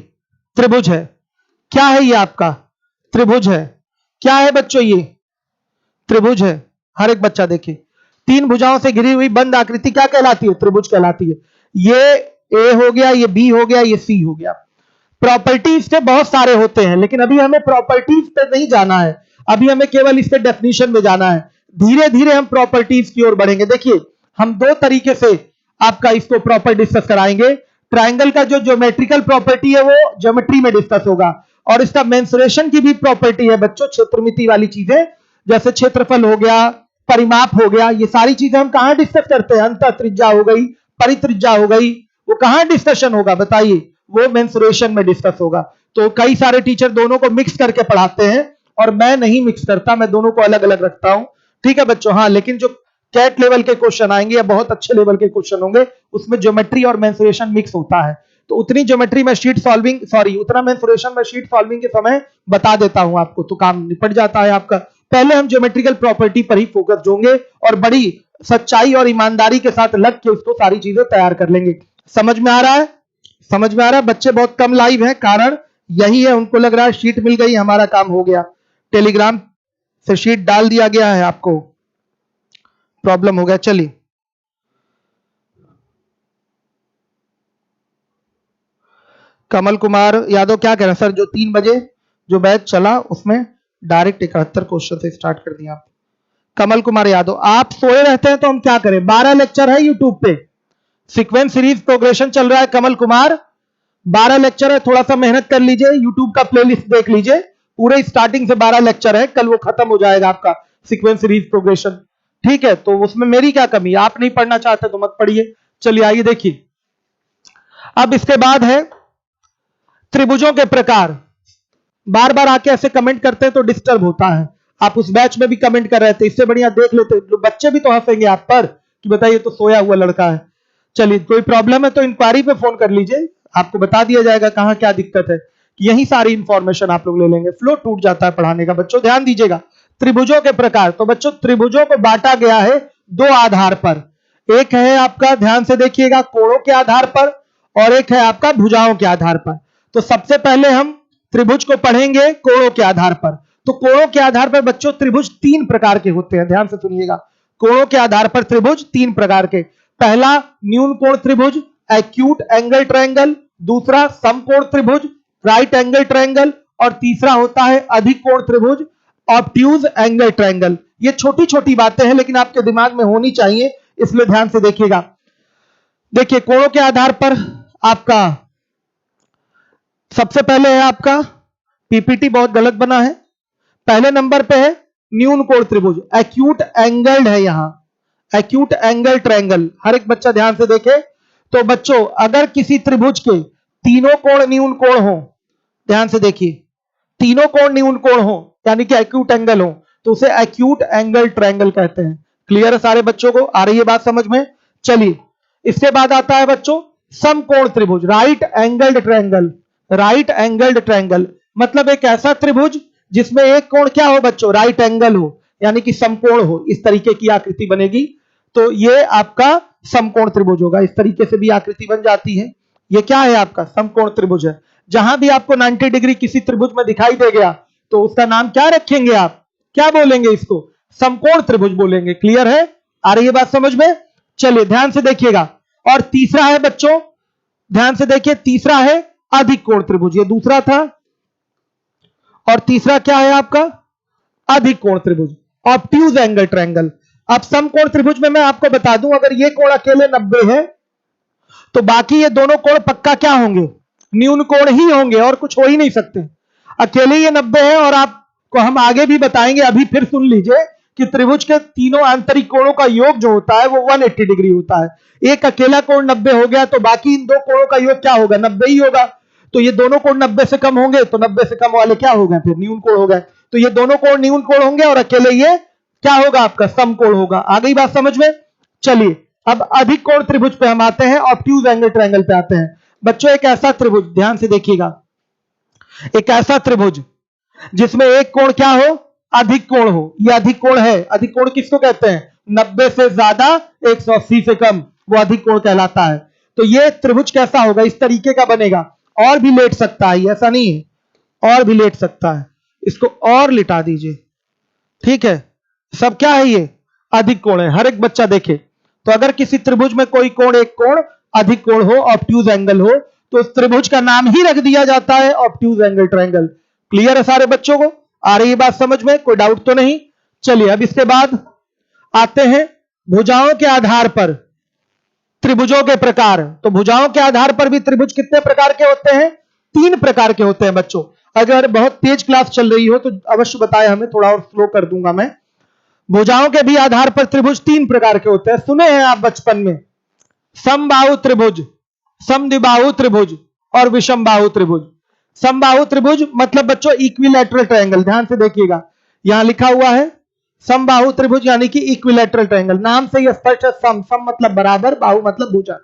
त्रिभुज है। क्या है ये आपका? त्रिभुज है। क्या है बच्चों? ये त्रिभुज है। हर एक बच्चा देखिए, 3 भुजाओं से घिरी हुई बंद आकृति क्या कहलाती है? त्रिभुज कहलाती है। ये ए हो गया, ये बी हो गया, ये सी हो गया। प्रॉपर्टीज के बहुत सारे होते हैं, लेकिन अभी हमें प्रॉपर्टीज पे नहीं जाना है, अभी हमें केवल इसके डेफिनेशन में जाना है। धीरे धीरे हम प्रॉपर्टीज की ओर बढ़ेंगे। देखिए, हम 2 तरीके से आपका इसको प्रॉपर डिस्कस कराएंगे। ट्राइंगल का जो ज्योमेट्रिकल प्रॉपर्टी है वो ज्योमेट्री में डिस्कस होगा, और इसका मेंसुरेशन की भी प्रॉपर्टी है बच्चों, क्षेत्रमिति वाली चीजें, जैसे क्षेत्रफल हो गया, परिमाप हो गया, ये सारी चीजें हम कहां डिस्कस करते हैं? अंतः त्रिज्या हो गई, परित्रिज्या हो गई, वो कहां डिस्कशन होगा बताइए? वो मेंसुरेशन में डिस्कस होगा। तो कई सारे टीचर दोनों को मिक्स करके पढ़ाते हैं, और मैं नहीं मिक्स करता, मैं दोनों को अलग अलग रखता हूं। ठीक है बच्चों। हाँ, लेकिन जो कैट लेवल के क्वेश्चन आएंगे या बहुत अच्छे लेवल के क्वेश्चन होंगे, उसमें ज्योमेट्री और मेंसुरेशन मिक्स होता है। तो उतनी ज्योमेट्री में शीट सॉल्विंग, उतना मेंसुरेशन में शीट सॉल्विंग के समय बता देता हूं आपको, तो काम निपट जाता है आपका। पहले हम ज्योमेट्रिकल प्रॉपर्टी पर ही फोकस होंगे और बड़ी सच्चाई और ईमानदारी के साथ लग के उसको सारी चीजें तैयार कर लेंगे। समझ में आ रहा है? समझ में आ रहा है? बच्चे बहुत कम लाइव हैं, कारण यही है, उनको लग रहा है शीट मिल गई, हमारा काम हो गया, टेलीग्राम से शीट डाल दिया गया है, आपको प्रॉब्लम हो गया। चलिए कमल कुमार यादव क्या कह रहे हैं सर? जो 3 बजे जो बैच चला उसमें डायरेक्ट 71 क्वेश्चन से स्टार्ट कर दिया आप। कमल कुमार यादव, आप सोए रहते हैं तो हम क्या करें? 12 लेक्चर है यूट्यूब पे, सीक्वेंस सीरीज प्रोग्रेशन चल रहा है कमल कुमार, 12 लेक्चर है। थोड़ा सा मेहनत कर लीजिए, यूट्यूब का प्लेलिस्ट देख लीजिए, पूरे स्टार्टिंग से 12 लेक्चर है, कल वो खत्म हो जाएगा आपका सीक्वेंस सीरीज प्रोग्रेशन। ठीक है, तो उसमें मेरी क्या कमी? आप नहीं पढ़ना चाहते तो मत पढ़िए। चलिए आइए देखिए, अब इसके बाद है त्रिभुजों के प्रकार। बार बार आके ऐसे कमेंट करते हैं तो डिस्टर्ब होता है। आप उस बैच में भी कमेंट कर रहे थे, इससे बढ़िया देख लेते, बच्चे भी तो हंसेंगे आप पर कि बताइए तो सोया हुआ लड़का है। चलिए, कोई प्रॉब्लम है तो इंक्वायरी पे फोन कर लीजिए, आपको बता दिया जाएगा कहां क्या दिक्कत है, कि यही सारी इंफॉर्मेशन आप लोग ले लेंगे। फ्लो टूट जाता है पढ़ाने का। बच्चों ध्यान दीजिएगा, त्रिभुजों के प्रकार। तो बच्चों त्रिभुजों को बांटा गया है 2 आधार पर। एक है आपका, ध्यान से देखिएगा, कोणों के आधार पर, और एक है आपका भुजाओं के आधार पर। तो सबसे पहले हम त्रिभुज को पढ़ेंगे कोणों के आधार पर। तो कोणों के आधार पर बच्चों त्रिभुज 3 प्रकार के होते हैं, ध्यान से सुनिएगा। कोणों के आधार पर त्रिभुज 3 प्रकार के। पहला न्यून कोण त्रिभुज, एक्यूट एंगल ट्रायंगल, दूसरा समकोण त्रिभुज, राइट एंगल ट्रायंगल, और तीसरा होता है अधिक कोण त्रिभुज, ऑब्ट्यूज एंगल ट्रायंगल। ये छोटी छोटी बातें हैं लेकिन आपके दिमाग में होनी चाहिए, इसलिए ध्यान से देखिएगा। देखिए, कोणों के आधार पर आपका सबसे पहले है आपका, पीपीटी बहुत गलत बना है, पहले नंबर पे है न्यून कोण त्रिभुज, एक्यूट एंगल्ड है, यहां एक्यूट एंगल ट्रायंगल। हर एक बच्चा ध्यान से देखे। तो बच्चों, अगर किसी त्रिभुज के तीनों कोण न्यून कोण हो, ध्यान से देखिए, तीनों कोण न्यून कोण हो यानी कि एक्यूट एंगल हो, तो उसे एक्यूट एंगल ट्रायंगल कहते हैं। क्लियर है सारे बच्चों को? आ रही है बात समझ में? चलिए, इसके बाद आता है बच्चों समकोण त्रिभुज, right angled triangle. Right angled triangle मतलब एक ऐसा त्रिभुज जिसमें एक कोण क्या हो बच्चों? राइट एंगल हो, यानी कि समकोण हो, इस तरीके की आकृति बनेगी, तो ये आपका समकोण त्रिभुज होगा। इस तरीके से भी आकृति बन जाती है। ये क्या है? आपका समकोण त्रिभुज है। जहां भी आपको 90 डिग्री किसी त्रिभुज में दिखाई दे गया तो उसका नाम क्या रखेंगे आप? क्या बोलेंगे इसको? समकोण त्रिभुज बोलेंगे। क्लियर है? आ रही है बात समझ में? चलिए ध्यान से देखिएगा। और तीसरा है बच्चों, ध्यान से देखिए, तीसरा है अधिक कोण त्रिभुज, ये दूसरा था। और तीसरा क्या है आपका? अधिक कोण त्रिभुज, ऑब्ट्यूज एंगल ट्रायंगल। अब समकोण त्रिभुज में मैं आपको बता दूं, अगर ये कोण अकेले 90 है तो बाकी ये दोनों कोण पक्का क्या होंगे? न्यून कोण ही होंगे, और कुछ हो ही नहीं सकते। अकेले ये 90 है, और आपको हम आगे भी बताएंगे, अभी फिर सुन लीजिए कि त्रिभुज के तीनों आंतरिक कोणों का योग जो होता है वो 180 डिग्री होता है। एक अकेला कोण 90 हो गया तो बाकी इन दो कोणों का योग क्या होगा? 90 ही होगा। तो ये दोनों कोण 90 से कम होंगे, तो 90 से कम वाले क्या हो गए? फिर न्यून कोण हो गए। तो ये दोनों कोण न्यून कोण होंगे, और अकेले ये क्या होगा? आपका समकोण होगा। आ गई बात समझ में? चलिए अब अधिक कोण त्रिभुज पे हम आते हैं, ऑब्ट्यूज एंगल ट्रायंगल पे आते हैं। बच्चों एक ऐसा त्रिभुज, ध्यान से देखिएगा, एक ऐसा त्रिभुज जिसमें एक कोण क्या हो? अधिक कोण हो। यह अधिक कोण है। अधिक कोण किसको कहते हैं? 90 से ज्यादा 180 से कम, वो अधिक कोण कहलाता है। तो ये त्रिभुज कैसा होगा? इस तरीके का बनेगा। और भी लेट सकता है, ऐसा नहीं है, और भी लेट सकता है। इसको और लिटा दीजिए, ठीक है। सब क्या है? ये अधिक कोण है। हर एक बच्चा देखे तो अगर किसी त्रिभुज में कोई कोण, एक कोण अधिक कोण हो, ऑब्ट्यूज एंगल हो, तो उस त्रिभुज का नाम ही रख दिया जाता है ऑब्ट्यूज एंगल ट्रायंगल। क्लियर है सारे बच्चों को? आ रही है बात समझ में? कोई डाउट तो नहीं? चलिए अब इसके बाद आते हैं भुजाओं के आधार पर त्रिभुजों के प्रकार। तो भुजाओं के आधार पर भी त्रिभुज कितने प्रकार के होते हैं? 3 प्रकार के होते हैं बच्चों। अगर बहुत तेज क्लास चल रही हो तो अवश्य बताएं हमें, थोड़ा और स्लो कर दूंगा मैं। भुजाओं के भी आधार पर त्रिभुज 3 प्रकार के होते हैं, सुने हैं आप बचपन में? समबाहु त्रिभुज, समद्विबाहु त्रिभुज और विषमबाहु त्रिभुज। समबाहु त्रिभुज मतलब बच्चों इक्विलैटरल ट्रायंगल। ध्यान से देखिएगा, यहां लिखा हुआ है समबाहु त्रिभुज यानी कि इक्विलैटरल ट्रायंगल। नाम से यह स्पष्ट है, सम, सम मतलब बराबर, बाहु मतलब भुजा।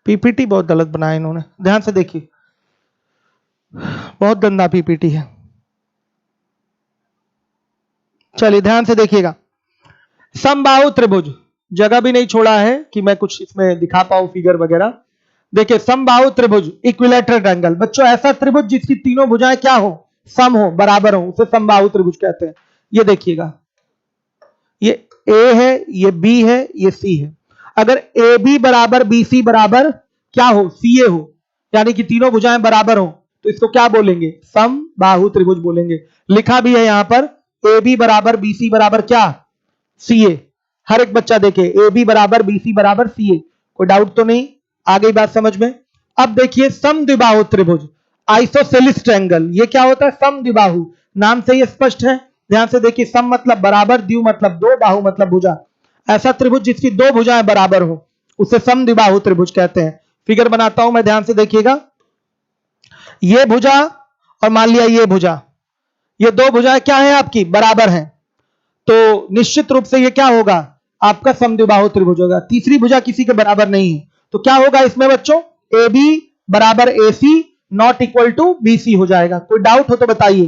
पीपीटी बहुत गलत बनाया इन्होंने, ध्यान से देखिए, बहुत गंदा पीपीटी है। चलिए ध्यान से देखिएगा, समबाहु त्रिभुज, जगह भी नहीं छोड़ा है कि मैं कुछ इसमें दिखा पाऊं फिगर वगैरह। देखिए समबाहु त्रिभुज, इक्विलैटरल ट्रायंगल, बच्चों ऐसा त्रिभुज जिसकी तीनों भुजाएं क्या हो? सम हो, बराबर हो, उसे समबाहु त्रिभुज कहते हैं। ये देखिएगा, ये ए है, ये बी है, ये सी है। अगर ए बी बराबर बी सी बराबर क्या हो? सी ए हो, यानी कि तीनों भुजाएं बराबर हो, तो इसको क्या बोलेंगे? समबाहु त्रिभुज बोलेंगे। लिखा भी है यहां पर ए बी बराबर बी सी बराबर क्या? सी ए। हर एक बच्चा देखे ए बी बराबर बी सी बराबर सी ए। कोई डाउट तो नहीं? आ गई बात समझ में? अब देखिए समद्विबाहु त्रिभुज, आइसोसेलिस ट्रायंगल, ये क्या होता है? समद्विबाहु, नाम से ये स्पष्ट है। ध्यान से देखिए, सम मतलब बराबर, द्वि मतलब दो, बाहु मतलब भुजा। ऐसा त्रिभुज जिसकी दो भुजाएं बराबर हो उसे समद्विबाहु त्रिभुज कहते हैं। फिगर बनाता हूं मैं, ध्यान से देखिएगा, ये भुजा और मान लिया ये भुजा, ये दो भुजाएं क्या है आपकी? बराबर हैं। तो निश्चित रूप से ये क्या होगा? आपका समद्विबाहु त्रिभुज होगा। तीसरी भुजा किसी के बराबर नहीं है, तो क्या होगा इसमें बच्चों? ए बी बराबर A C not equal to B C हो जाएगा। कोई डाउट हो तो बताइए।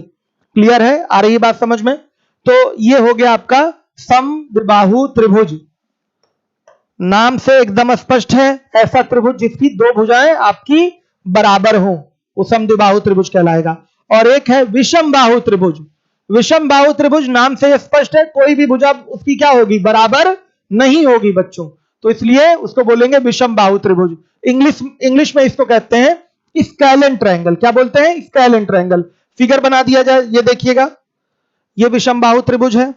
क्लियर है? आ रही है बात समझ में? तो ये हो गया आपका समद्विबाहु त्रिभुज। नाम से एकदम स्पष्ट है, ऐसा त्रिभुज जिसकी दो भुजाएं आपकी बराबर हो वो समद्विबाहु त्रिभुज कहलाएगा। और एक है विषमबाहु त्रिभुज। विषमबाहु त्रिभुज नाम से स्पष्ट है, कोई भी भुजा उसकी क्या होगी? बराबर नहीं होगी बच्चों, तो इसलिए उसको बोलेंगे विषमबाहु त्रिभुज। इंग्लिश में इसको कहते हैं स्केलन ट्रायंगल। क्या बोलते हैं? Scalene triangle. फिगर बना दिया जाए, ये देखिएगा, ये विषमबाहु त्रिभुज है,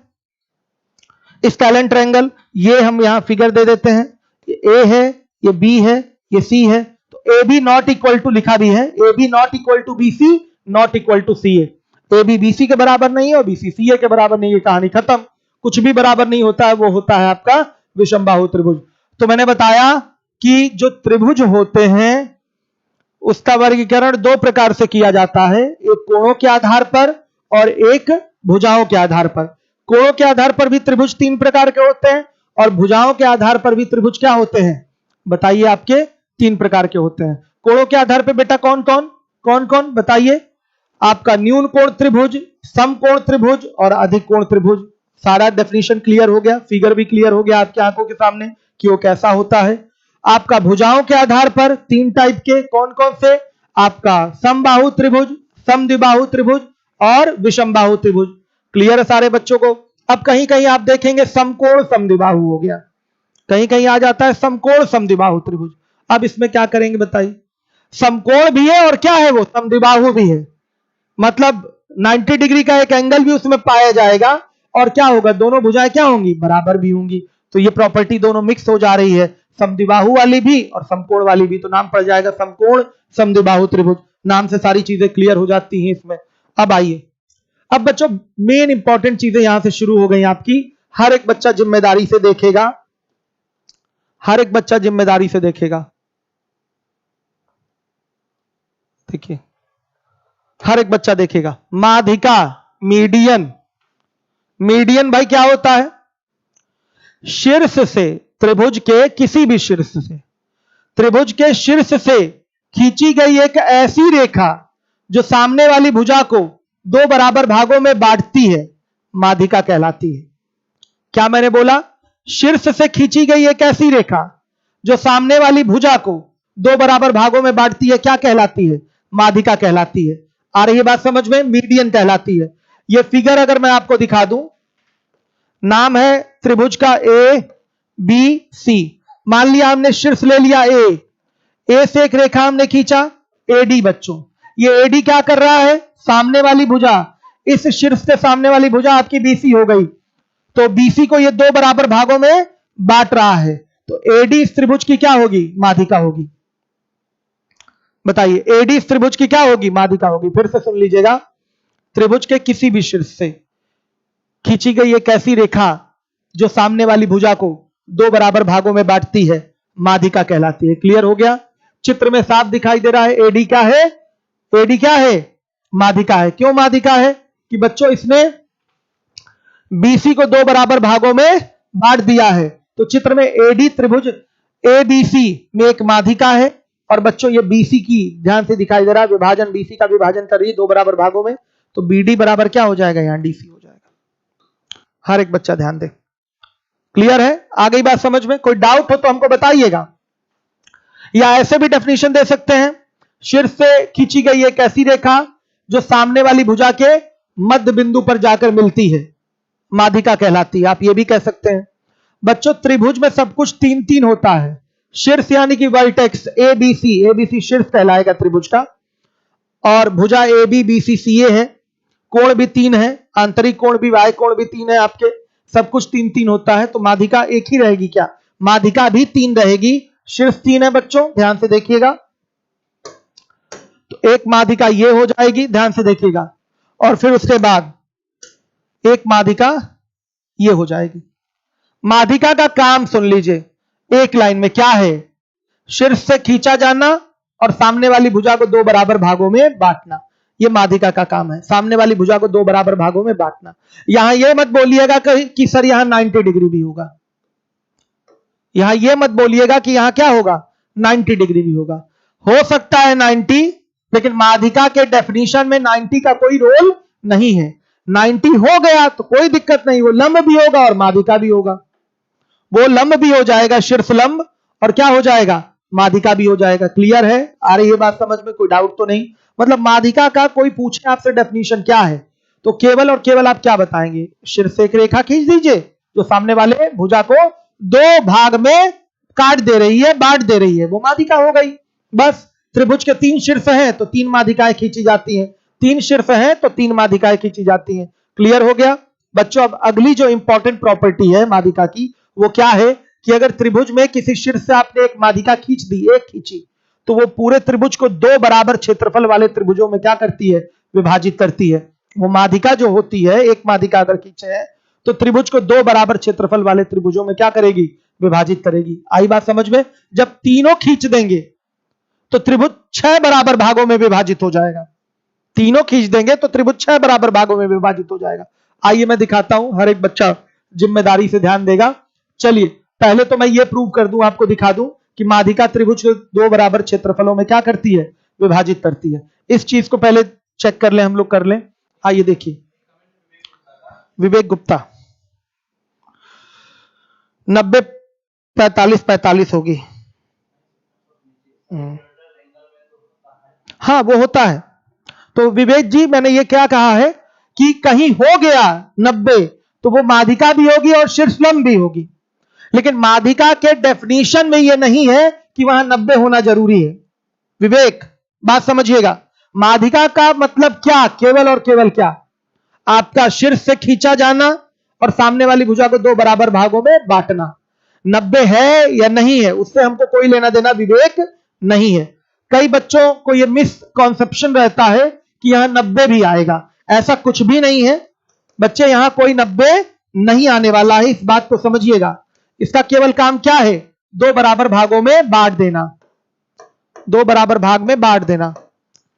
स्केलन ट्रायंगल। ये हम यहां फिगर दे देते हैं, ये ए है, ये बी है, ये सी है। तो A B not equal to लिखा भी है, A B not equal to B C not equal to C A. A B B C के बराबर नहीं है और बी सी सी ए के बराबर नहीं है, कहानी खत्म। कुछ भी बराबर नहीं होता है, वो होता है आपका विषमबाहु त्रिभुज। तो मैंने बताया कि जो त्रिभुज होते हैं उसका वर्गीकरण दो प्रकार से किया जाता है, एक कोणों के आधार पर और एक भुजाओं के आधार पर। कोणों के आधार पर भी त्रिभुज 3 प्रकार के होते हैं और भुजाओं के आधार पर भी त्रिभुज क्या होते हैं? बताइए, आपके 3 प्रकार के होते हैं। कोणों के आधार पर बेटा कौन कौन बताइए? आपका न्यून कोण त्रिभुज, समकोण त्रिभुज और अधिक कोण त्रिभुज। सारा डेफिनेशन क्लियर हो गया, फिगर भी क्लियर हो गया आपकी आंखों के सामने कि वो कैसा होता है। आपका भुजाओं के आधार पर 3 टाइप के, कौन कौन से? आपका समबाहु त्रिभुज, समद्विबाहु त्रिभुज और विषमबाहु त्रिभुज। क्लियर है सारे बच्चों को? अब कहीं कहीं आप देखेंगे समकोण समद्विबाहु हो गया, कहीं कहीं आ जाता है समकोण समद्विबाहु त्रिभुज। अब इसमें क्या करेंगे बताइए, समकोण भी है और क्या है वो समद्विबाहु भी है, मतलब 90 डिग्री का एक एंगल भी उसमें पाया जाएगा और क्या होगा, दोनों भुजाएं क्या होंगी, बराबर भी होंगी। तो ये प्रॉपर्टी दोनों मिक्स हो जा रही है, समद्विबाहु वाली भी और समकोण वाली भी, तो नाम पड़ जाएगा समकोण समद्विबाहु त्रिभुज। नाम से सारी चीजें क्लियर हो जाती हैं इसमें। अब आइए, अब बच्चों मेन इंपॉर्टेंट चीजें यहां से शुरू हो गई आपकी। हर एक बच्चा जिम्मेदारी से देखेगा, हर एक बच्चा जिम्मेदारी से देखेगा। देखिए हर एक बच्चा देखेगा, माध्यिका मीडियन, मीडियन भाई क्या होता है, शीर्ष से त्रिभुज के किसी भी शीर्ष से, त्रिभुज के शीर्ष से खींची गई एक ऐसी रेखा जो सामने वाली भुजा को दो बराबर भागों में बांटती है, माध्यिका कहलाती है। क्या मैंने बोला, शीर्ष से खींची गई एक ऐसी रेखा जो सामने वाली भुजा को दो बराबर भागों में बांटती है, क्या कहलाती है, माध्यिका कहलाती है। आ रही है बात समझ में, मीडियन कहलाती है। यह फिगर अगर मैं आपको दिखा दूं, नाम है त्रिभुज का ए बी सी। मान लिया हमने शीर्ष ले लिया ए से एक रेखा हमने खींचा एडी। बच्चों ये एडी क्या कर रहा है, सामने वाली भुजा, इस शीर्ष से सामने वाली भुजा आपकी बीसी हो गई, तो बीसी को ये दो बराबर भागों में बांट रहा है, तो एडी इस त्रिभुज की क्या होगी, माध्यिका होगी। बताइए एडी इस त्रिभुज की क्या होगी, माध्यिका होगी। फिर से सुन लीजिएगा, त्रिभुज के किसी भी शीर्ष से खींची गई एक ऐसी रेखा जो सामने वाली भुजा को दो बराबर भागों में बांटती है, माध्यिका कहलाती है। क्लियर हो गया, चित्र में साफ दिखाई दे रहा है एडी क्या है, एडी क्या है, माध्यिका है। क्यों माध्यिका है, कि बच्चों इसने बीसी को दो बराबर भागों में बांट दिया है, तो चित्र में एडी त्रिभुज एबीसी में एक माध्यिका है। और बच्चों ये बीसी की ध्यान से दिखाई दे रहा है विभाजन, बीसी का विभाजन कर रही है दो बराबर भागों में, तो बीडी बराबर क्या हो जाएगा, यहां डीसी हो जाएगा। हर एक बच्चा ध्यान दे। क्लियर है, आ गई बात समझ में, कोई डाउट हो तो हमको बताइएगा। या ऐसे भी डेफिनेशन दे सकते हैं, शीर्ष से खींची गई एक ऐसी रेखा जो सामने वाली भुजा के मध्य बिंदु पर जाकर मिलती है, माध्यिका कहलाती है। आप ये भी कह सकते हैं। बच्चों त्रिभुज में सब कुछ तीन तीन होता है, शीर्ष यानी कि वर्टेक्स एबीसी, एबीसी शीर्ष कहलाएगा त्रिभुज का, और भुजा ए बी बी सी सी ए है, कोण भी तीन है, आंतरिक कोण भी, वाय कोण भी तीन है आपके, सब कुछ तीन तीन होता है, तो माध्यिका एक ही रहेगी क्या, माध्यिका भी तीन रहेगी। शीर्ष तीन है बच्चों, ध्यान से देखिएगा, तो एक माध्यिका ये हो जाएगी, ध्यान से देखिएगा, और फिर उसके बाद एक माध्यिका ये हो जाएगी। माध्यिका का काम सुन लीजिए एक लाइन में, क्या है, शीर्ष से खींचा जाना और सामने वाली भुजा को दो बराबर भागों में बांटना, यह माध्यिका का काम है, सामने वाली भुजा को दो बराबर भागों में बांटना। यहां यह मत बोलिएगा कि सर यहां 90 डिग्री भी होगा, यहां यह मत बोलिएगा कि यहां क्या होगा, 90 डिग्री भी होगा। हो सकता है 90, लेकिन माध्यिका के डेफिनेशन में 90 का कोई रोल नहीं है। 90 हो गया तो कोई दिक्कत नहीं, वो लंब भी होगा और माध्यिका भी होगा, वो लंब भी हो जाएगा शीर्ष लंब, और क्या हो जाएगा, माध्यिका भी हो जाएगा। क्लियर है, आ रही है बात समझ में, कोई डाउट तो नहीं। मतलब माध्यिका का कोई पूछे आपसे डेफिनेशन क्या है, तो केवल और केवल आप क्या बताएंगे, शीर्ष से एक रेखा खींच दीजिए जो सामने वाले भुजा को दो भाग में काट दे रही है, बांट दे रही है, वो माध्यिका हो गई। बस त्रिभुज के तीन शीर्ष हैं तो तीन माध्यिकाएं खींची जाती हैं, तीन शीर्ष हैं तो तीन माध्यिकाएं खींची जाती हैं। क्लियर हो गया बच्चों। अब अगली जो इंपॉर्टेंट प्रॉपर्टी है माध्यिका की, वो क्या है कि अगर त्रिभुज में किसी शीर्ष से आपने एक माध्यिका खींच दी, एक खींची, तो वो पूरे त्रिभुज को दो बराबर क्षेत्रफल वाले त्रिभुजों में क्या करती है, विभाजित करती है। वो माध्यिका जो होती है, एक माध्यिका अगर खींचे है तो त्रिभुज को दो बराबर क्षेत्रफल वाले त्रिभुजों में क्या करेगी, विभाजित करेगी। आई बात समझ में। जब तीनों खींच देंगे तो त्रिभुज 6 बराबर भागों में विभाजित हो जाएगा, तीनों खींच देंगे तो त्रिभुज 6 बराबर भागों में विभाजित हो जाएगा। आइए मैं दिखाता हूं, हर एक बच्चा जिम्मेदारी से ध्यान देगा। चलिए पहले तो मैं ये प्रूव कर दूं, आपको दिखा दूं कि माध्यिका त्रिभुज को दो बराबर क्षेत्रफलों में क्या करती है, विभाजित करती है। इस चीज को पहले चेक कर लें, हम लोग कर लें। आइए देखिए, विवेक गुप्ता 90 45 45 होगी। हाँ वो होता है। तो विवेक जी मैंने ये क्या कहा है कि कहीं हो गया 90 तो वो माध्यिका भी होगी और शीर्षलंब भी होगी। लेकिन माध्यिका के डेफिनेशन में यह नहीं है कि वहां 90 होना जरूरी है। विवेक, बात समझिएगा। माध्यिका का मतलब क्या? केवल और केवल क्या? आपका शीर्ष से खींचा जाना और सामने वाली भुजा को 2 बराबर भागों में बांटना। 90 है या नहीं है उससे हमको कोई लेना देना विवेक नहीं है। कई बच्चों को यह मिसकॉन्सेप्शन रहता है कि यहां 90 भी आएगा। ऐसा कुछ भी नहीं है बच्चे, यहां कोई 90 नहीं आने वाला है, इस बात को समझिएगा। इसका केवल काम क्या है? 2 बराबर भागों में बांट देना, 2 बराबर भाग में बांट देना।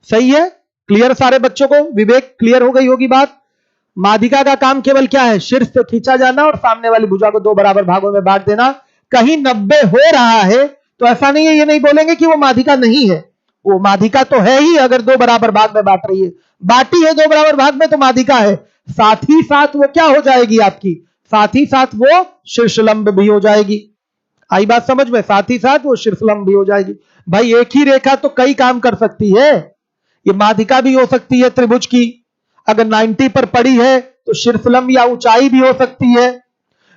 सही है? क्लियर सारे बच्चों को? विवेक, क्लियर हो गई होगी बात। माध्यिका का काम केवल क्या है? शीर्ष से खींचा जाना और सामने वाली भुजा को 2 बराबर भागों में बांट देना। कहीं 90 हो रहा है तो ऐसा नहीं है, ये नहीं बोलेंगे कि वो माध्यिका नहीं है, वो माध्यिका तो है ही। अगर 2 बराबर भाग में बांट रही है, बांटी है 2 बराबर भाग में, तो माध्यिका है। साथ ही साथ वो क्या हो जाएगी आपकी? साथ ही साथ वो शीर्षलंब भी हो जाएगी। आई बात समझ में? साथ ही साथ वो शीर्षलंब भी हो जाएगी। भाई एक ही रेखा तो कई काम कर सकती है। ये माध्यिका भी हो सकती है त्रिभुज की, अगर 90 पर पड़ी है तो शीर्षलंब या ऊंचाई भी हो सकती है।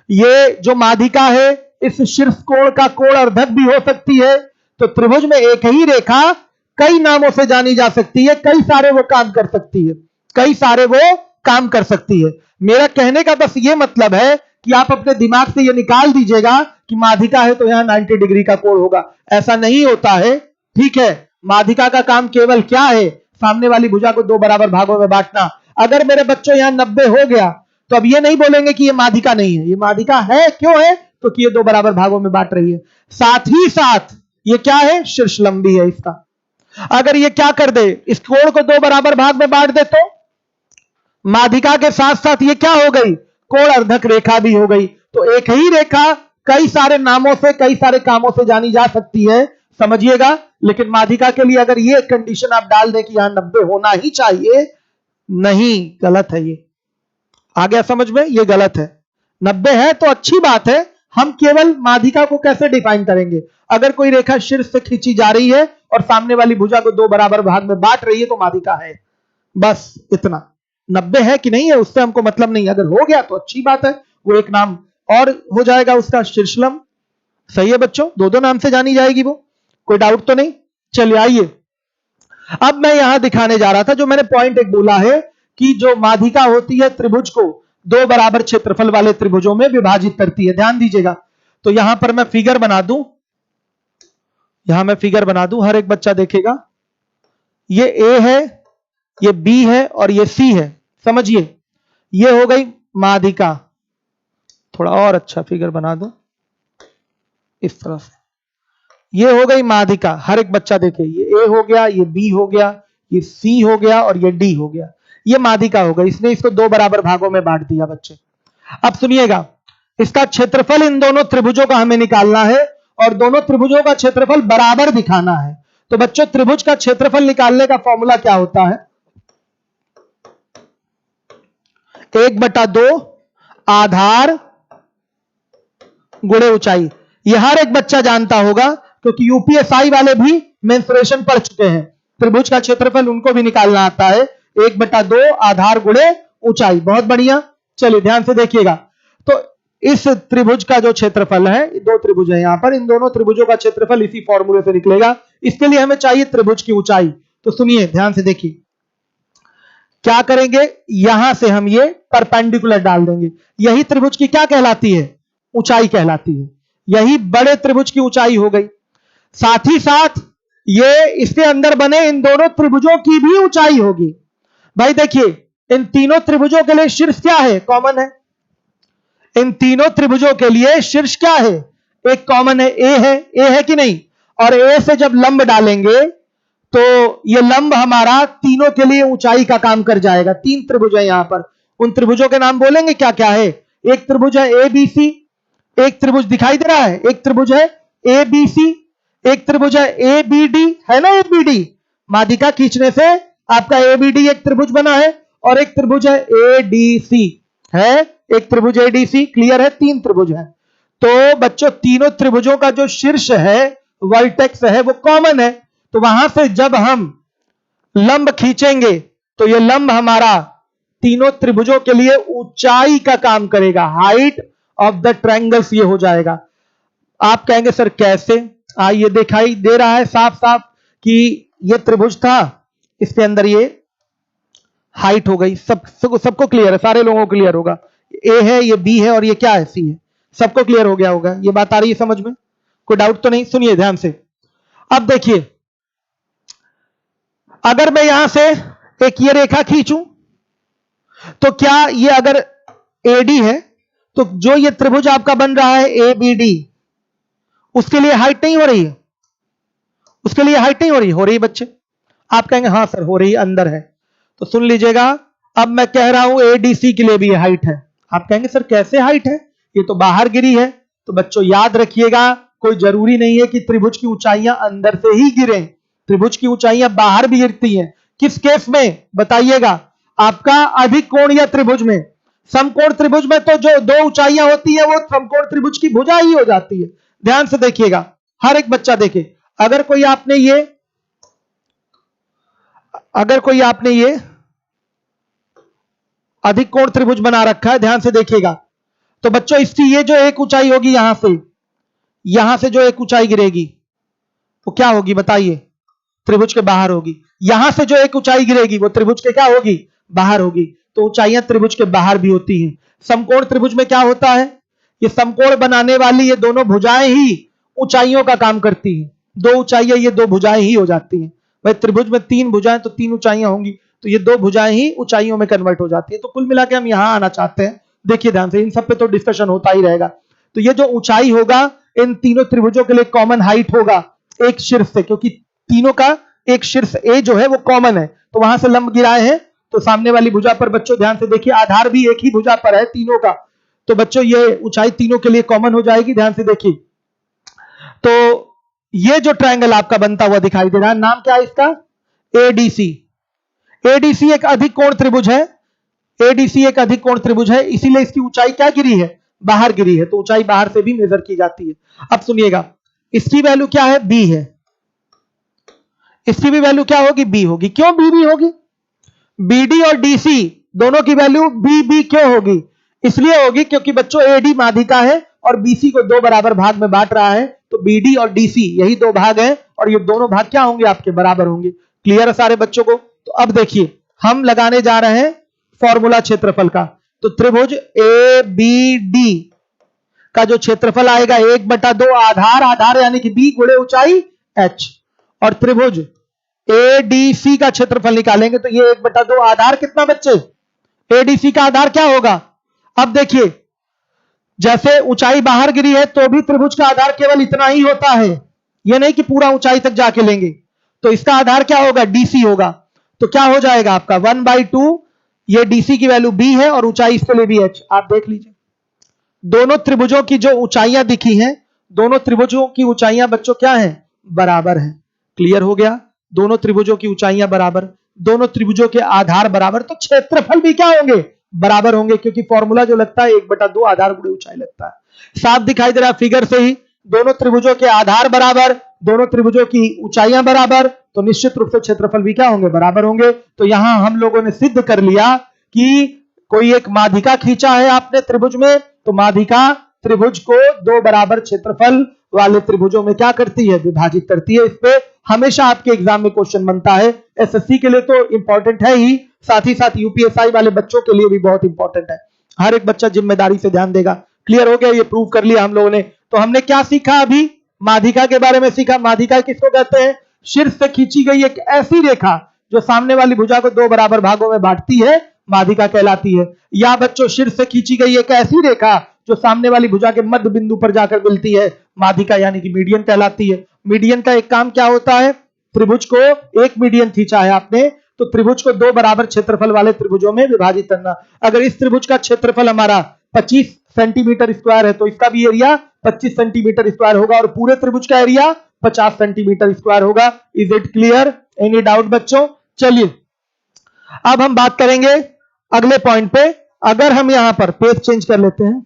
ये जो माध्यिका है इस शीर्ष कोण का कोण अर्धक भी हो सकती है। तो त्रिभुज में एक ही रेखा कई नामों से जानी जा सकती है, कई सारे वो काम कर सकती है, कई सारे वो काम कर सकती है। मेरा कहने का बस ये मतलब है कि आप अपने दिमाग से ये निकाल दीजिएगा कि माध्यिका है तो यहां 90 डिग्री का कोण होगा, ऐसा नहीं होता है। ठीक है, माध्यिका का काम केवल क्या है? सामने वाली भुजा को 2 बराबर भागों में बांटना। अगर मेरे बच्चों यहां 90 हो गया तो अब ये नहीं बोलेंगे कि ये माध्यिका नहीं है, ये माध्यिका है। क्यों है? तो कि ये 2 बराबर भागों में बांट रही है। साथ ही साथ ये क्या है? शीर्षलंब भी है इसका। अगर ये क्या कर दे, इस कोण को 2 बराबर भाग में बांट दे तो माध्यिका के साथ साथ ये क्या हो गई? कोण अर्धक रेखा भी हो गई। तो एक ही रेखा कई सारे नामों से, कई सारे कामों से जानी जा सकती है, समझिएगा। लेकिन माध्यिका के लिए अगर ये कंडीशन आप डाल दें कि यहां 90 होना ही चाहिए, नहीं, गलत है। ये आ गया समझ में? ये गलत है। 90 है तो अच्छी बात है। हम केवल माध्यिका को कैसे डिफाइन करेंगे? अगर कोई रेखा शीर्ष से खींची जा रही है और सामने वाली भुजा को 2 बराबर भाग में बांट रही है तो माध्यिका है, बस इतना। 90 है कि नहीं है उससे हमको मतलब नहीं। अगर हो गया तो अच्छी बात है, वो एक नाम और हो जाएगा उसका, शीर्षलंब। सही है बच्चों? 2 नाम से जानी जाएगी वो, कोई डाउट तो नहीं? चलिए आइए, अब मैं यहां दिखाने जा रहा था, जो मैंने पॉइंट एक बोला है कि जो माध्यिका होती है त्रिभुज को 2 बराबर क्षेत्रफल वाले त्रिभुजों में विभाजित करती है। ध्यान दीजिएगा। तो यहां पर मैं फिगर बना दूं, यहां मैं फिगर बना दूं, हर एक बच्चा देखेगा। ये ए है, ये बी है और ये सी है। समझिए, ये हो गई माध्यिका। थोड़ा और अच्छा फिगर बना दो इस तरह से। ये हो गई माध्यिका। हर एक बच्चा देखे, ये ए हो गया, ये बी हो गया, ये सी हो गया और ये डी हो गया। ये माध्यिका हो गई। इसने इसको 2 बराबर भागों में बांट दिया बच्चे। अब सुनिएगा, इसका क्षेत्रफल इन दोनों त्रिभुजों का हमें निकालना है और दोनों त्रिभुजों का क्षेत्रफल बराबर दिखाना है। तो बच्चों, त्रिभुज का क्षेत्रफल निकालने का फॉर्मूला क्या होता है? 1/2 आधार गुणे ऊंचाई। यह हर एक बच्चा जानता होगा क्योंकि यूपीएसआई वाले भी मेंसुरेशन पढ़ चुके हैं। त्रिभुज का क्षेत्रफल उनको भी निकालना आता है। 1/2 आधार गुणे ऊंचाई। बहुत बढ़िया। चलिए ध्यान से देखिएगा। तो इस त्रिभुज का जो क्षेत्रफल है, 2 त्रिभुज है यहां पर, इन दोनों त्रिभुजों का क्षेत्रफल इसी फॉर्मूले से निकलेगा। इसके लिए हमें चाहिए त्रिभुज की ऊंचाई। तो सुनिए, ध्यान से देखिए, क्या करेंगे? यहां से हम ये परपेंडिकुलर डाल देंगे। यही त्रिभुज की क्या कहलाती है? ऊंचाई कहलाती है। यही बड़े त्रिभुज की ऊंचाई हो गई। साथ ही साथ ये इसके अंदर बने इन दोनों त्रिभुजों की भी ऊंचाई होगी। भाई देखिए, इन तीनों त्रिभुजों के लिए शीर्ष क्या है? कॉमन है। इन तीनों त्रिभुजों के लिए शीर्ष क्या है? एक कॉमन है, ए है। ए है कि नहीं? और ए से जब लंब डालेंगे तो ये लंब हमारा तीनों के लिए ऊंचाई का काम कर जाएगा। 3 त्रिभुज है यहां पर। उन त्रिभुजों के नाम बोलेंगे क्या क्या है? एक त्रिभुज है ए बी सी, एक त्रिभुज दिखाई दे रहा है, एक त्रिभुज है ए बी सी, एक त्रिभुज है ए बी डी, है ना? ए बी डी माध्यिका खींचने से आपका ए बी डी एक त्रिभुज बना है। और एक त्रिभुज है ए डी सी, है एक त्रिभुज ए डी सी। क्लियर है? 3 त्रिभुज है। तो बच्चों, तीनों त्रिभुजों का जो शीर्ष है, वर्टेक्स है, वो कॉमन है। तो वहां से जब हम लंब खींचेंगे तो ये लंब हमारा तीनों त्रिभुजों के लिए ऊंचाई का काम करेगा, हाइट ऑफ द ट्रायंगल्स ये हो जाएगा। आप कहेंगे सर कैसे? ये दिखाई दे रहा है साफ साफ कि ये त्रिभुज था, इसके अंदर ये हाइट हो गई। सबको क्लियर है, सारे लोगों को क्लियर होगा। ए है, ये बी है और ये क्या है, सी है। सबको क्लियर हो गया होगा, ये बात आ रही है समझ में? कोई डाउट तो नहीं? सुनिए ध्यान से। अब देखिए, अगर मैं यहां से एक ये रेखा खींचूं तो क्या ये अगर एडी है तो जो ये त्रिभुज आपका बन रहा है ए बी डी, उसके लिए हाइट नहीं हो रही है? उसके लिए हाइट नहीं हो रही बच्चे? आप कहेंगे हां सर हो रही, अंदर है। तो सुन लीजिएगा, अब मैं कह रहा हूं एडीसी के लिए भी हाइट है। आप कहेंगे सर कैसे हाइट है, ये तो बाहर गिरी है। तो बच्चों याद रखिएगा, कोई जरूरी नहीं है कि त्रिभुज की ऊंचाइयां अंदर से ही गिरें, त्रिभुज की ऊंचाइयां बाहर भी गिरती हैं। किस केस में बताइएगा? आपका अधिक कोणीय त्रिभुज में। समकोण त्रिभुज में तो जो दो ऊंचाइयां होती है वो समकोण त्रिभुज की भुजा ही हो जाती है। ध्यान से देखिएगा, हर एक बच्चा देखे। अगर कोई आपने ये अधिक कोण त्रिभुज बना रखा है, ध्यान से देखिएगा, तो बच्चों इसकी ये जो एक ऊंचाई होगी यहां से जो एक ऊंचाई गिरेगी वो क्या होगी बताइए? त्रिभुज के बाहर होगी। यहां से जो एक ऊंचाई गिरेगी वो त्रिभुज के क्या होगी? बाहर होगी। तो ऊंचाइयां त्रिभुज के बाहर भी होती हैं। समकोण त्रिभुज में क्या होता है? ये समकोण बनाने वाली ये दोनों भुजाएं ही ऊंचाइयों का काम करती हैं। दो ऊंचाइयां ये दो भुजाएं ही हो जाती हैं। भाई त्रिभुज में तीन भुजाएं तो तीन ऊंचाइयां होंगी, तो ये दो भुजाएं ही ऊंचाइयों में कन्वर्ट हो जाती है। तो कुल मिला के हम यहां आना चाहते हैं। देखिए ध्यान से, इन सब पे तो डिस्कशन होता ही रहेगा। तो ये जो ऊंचाई होगा इन तीनों त्रिभुजों के लिए कॉमन हाइट होगा एक शीर्ष से, क्योंकि तीनों का एक शीर्ष ए जो है वो कॉमन है, तो वहां से लंब गिराए हैं। तो सामने वाली भुजा पर बच्चों ध्यान से देखिए, आधार भी एक ही भुजा पर है तीनों का, तो बच्चों ये ऊंचाई तीनों के लिए कॉमन हो जाएगी। ध्यान से देखिए, तो ये जो ट्रायंगल आपका बनता हुआ दिखाई दे रहा है, नाम क्या है इसका? एडीसी। एडीसी एक अधिक कोण त्रिभुज है। एडीसी एक अधिक कोण त्रिभुज है, इसीलिए इसकी ऊंचाई क्या गिरी है? बाहर गिरी है। तो ऊंचाई बाहर से भी मेजर की जाती है। अब सुनिएगा, इसकी वैल्यू क्या है? बी है। इसकी भी वैल्यू क्या होगी? बी होगी। क्यों बी बी होगी? बीडी और डीसी दोनों की वैल्यू बी बी क्यों होगी? इसलिए होगी क्योंकि बच्चों एडी माध्यिका है और बीसी को दो बराबर भाग में बांट रहा है, तो बीडी और डीसी यही दो भाग हैं और ये दोनों भाग क्या होंगे? आपके बराबर होंगे। क्लियर है सारे बच्चों को? तो अब देखिए, हम लगाने जा रहे हैं फॉर्मूला क्षेत्रफल का। तो त्रिभुज ए बी डी का जो क्षेत्रफल आएगा 1/2 आधार यानी कि बी गुणे ऊंचाई एच, और त्रिभुज एडीसी का क्षेत्रफल निकालेंगे तो ये 1/2 आधार कितना बच्चे? एडीसी का आधार क्या होगा? अब देखिए, जैसे ऊंचाई बाहर गिरी है तो भी त्रिभुज का आधार केवल इतना ही होता है, यह नहीं कि पूरा ऊंचाई तक जाके लेंगे। तो इसका आधार क्या होगा? डीसी होगा। तो क्या हो जाएगा आपका 1/2, ये डीसी की वैल्यू बी है और ऊंचाई इसके लिए भी एच। आप देख लीजिए, दोनों त्रिभुजों की जो ऊंचाइयां दिखी हैं, दोनों त्रिभुजों की ऊंचाइयां बच्चों क्या है? बराबर है। क्लियर हो गया? दोनों त्रिभुजों की ऊंचाइयां बराबर, दोनों त्रिभुजों के आधार बराबर, तो क्षेत्रफल भी क्या होंगे? बराबर होंगे, क्योंकि फॉर्मूला जो लगता है 1/2 आधार गुणे ऊंचाई लगता है। साफ दिखाई दे रहा है फिगर से ही, दोनों त्रिभुजों के आधार बराबर, दोनों त्रिभुजों की ऊंचाइयां बराबर, तो निश्चित रूप से क्षेत्रफल भी क्या होंगे? बराबर होंगे। तो यहां हम लोगों ने सिद्ध कर लिया कि कोई एक माध्यिका खींचा है आपने त्रिभुज में, तो माध्यिका त्रिभुज को दो बराबर क्षेत्रफल वाले त्रिभुजों में क्या करती है? विभाजित करती है। इस पे हमेशा आपके एग्जाम में क्वेश्चन बनता है। एसएससी के लिए तो इंपॉर्टेंट है ही, साथ ही साथ यूपीएसआई वाले बच्चों के लिए भी बहुत इंपॉर्टेंट है। हर एक बच्चा जिम्मेदारी से ध्यान देगा। क्लियर हो गया? ये प्रूव कर लिया हम लोगों ने। तो हमने क्या सीखा? अभी माध्यिका के बारे में सीखा। माध्यिका किसको कहते हैं? शीर्ष से खींची गई एक ऐसी रेखा जो सामने वाली भुजा को दो बराबर भागों में बांटती है, माध्यिका कहलाती है। या बच्चों शीर्ष से खींची गई एक ऐसी रेखा जो सामने वाली भुजा के मध्य बिंदु पर जाकर मिलती है, माध्यिका यानी कि मीडियन कहलाती है। मीडियन का एक काम क्या होता है? त्रिभुज को एक मीडियन खींचा है आपने, तो त्रिभुज को दो बराबर क्षेत्रफल वाले त्रिभुजों में विभाजित करना। अगर इस त्रिभुज का क्षेत्रफल हमारा 25 सेंटीमीटर स्क्वायर है तो इसका भी एरिया 25 सेंटीमीटर स्क्वायर होगा और पूरे त्रिभुज का एरिया 50 सेंटीमीटर स्क्वायर होगा। Is it clear? Any doubt बच्चों? चलिए अब हम बात करेंगे अगले पॉइंट पे। अगर हम यहां पर पेज चेंज कर लेते हैं,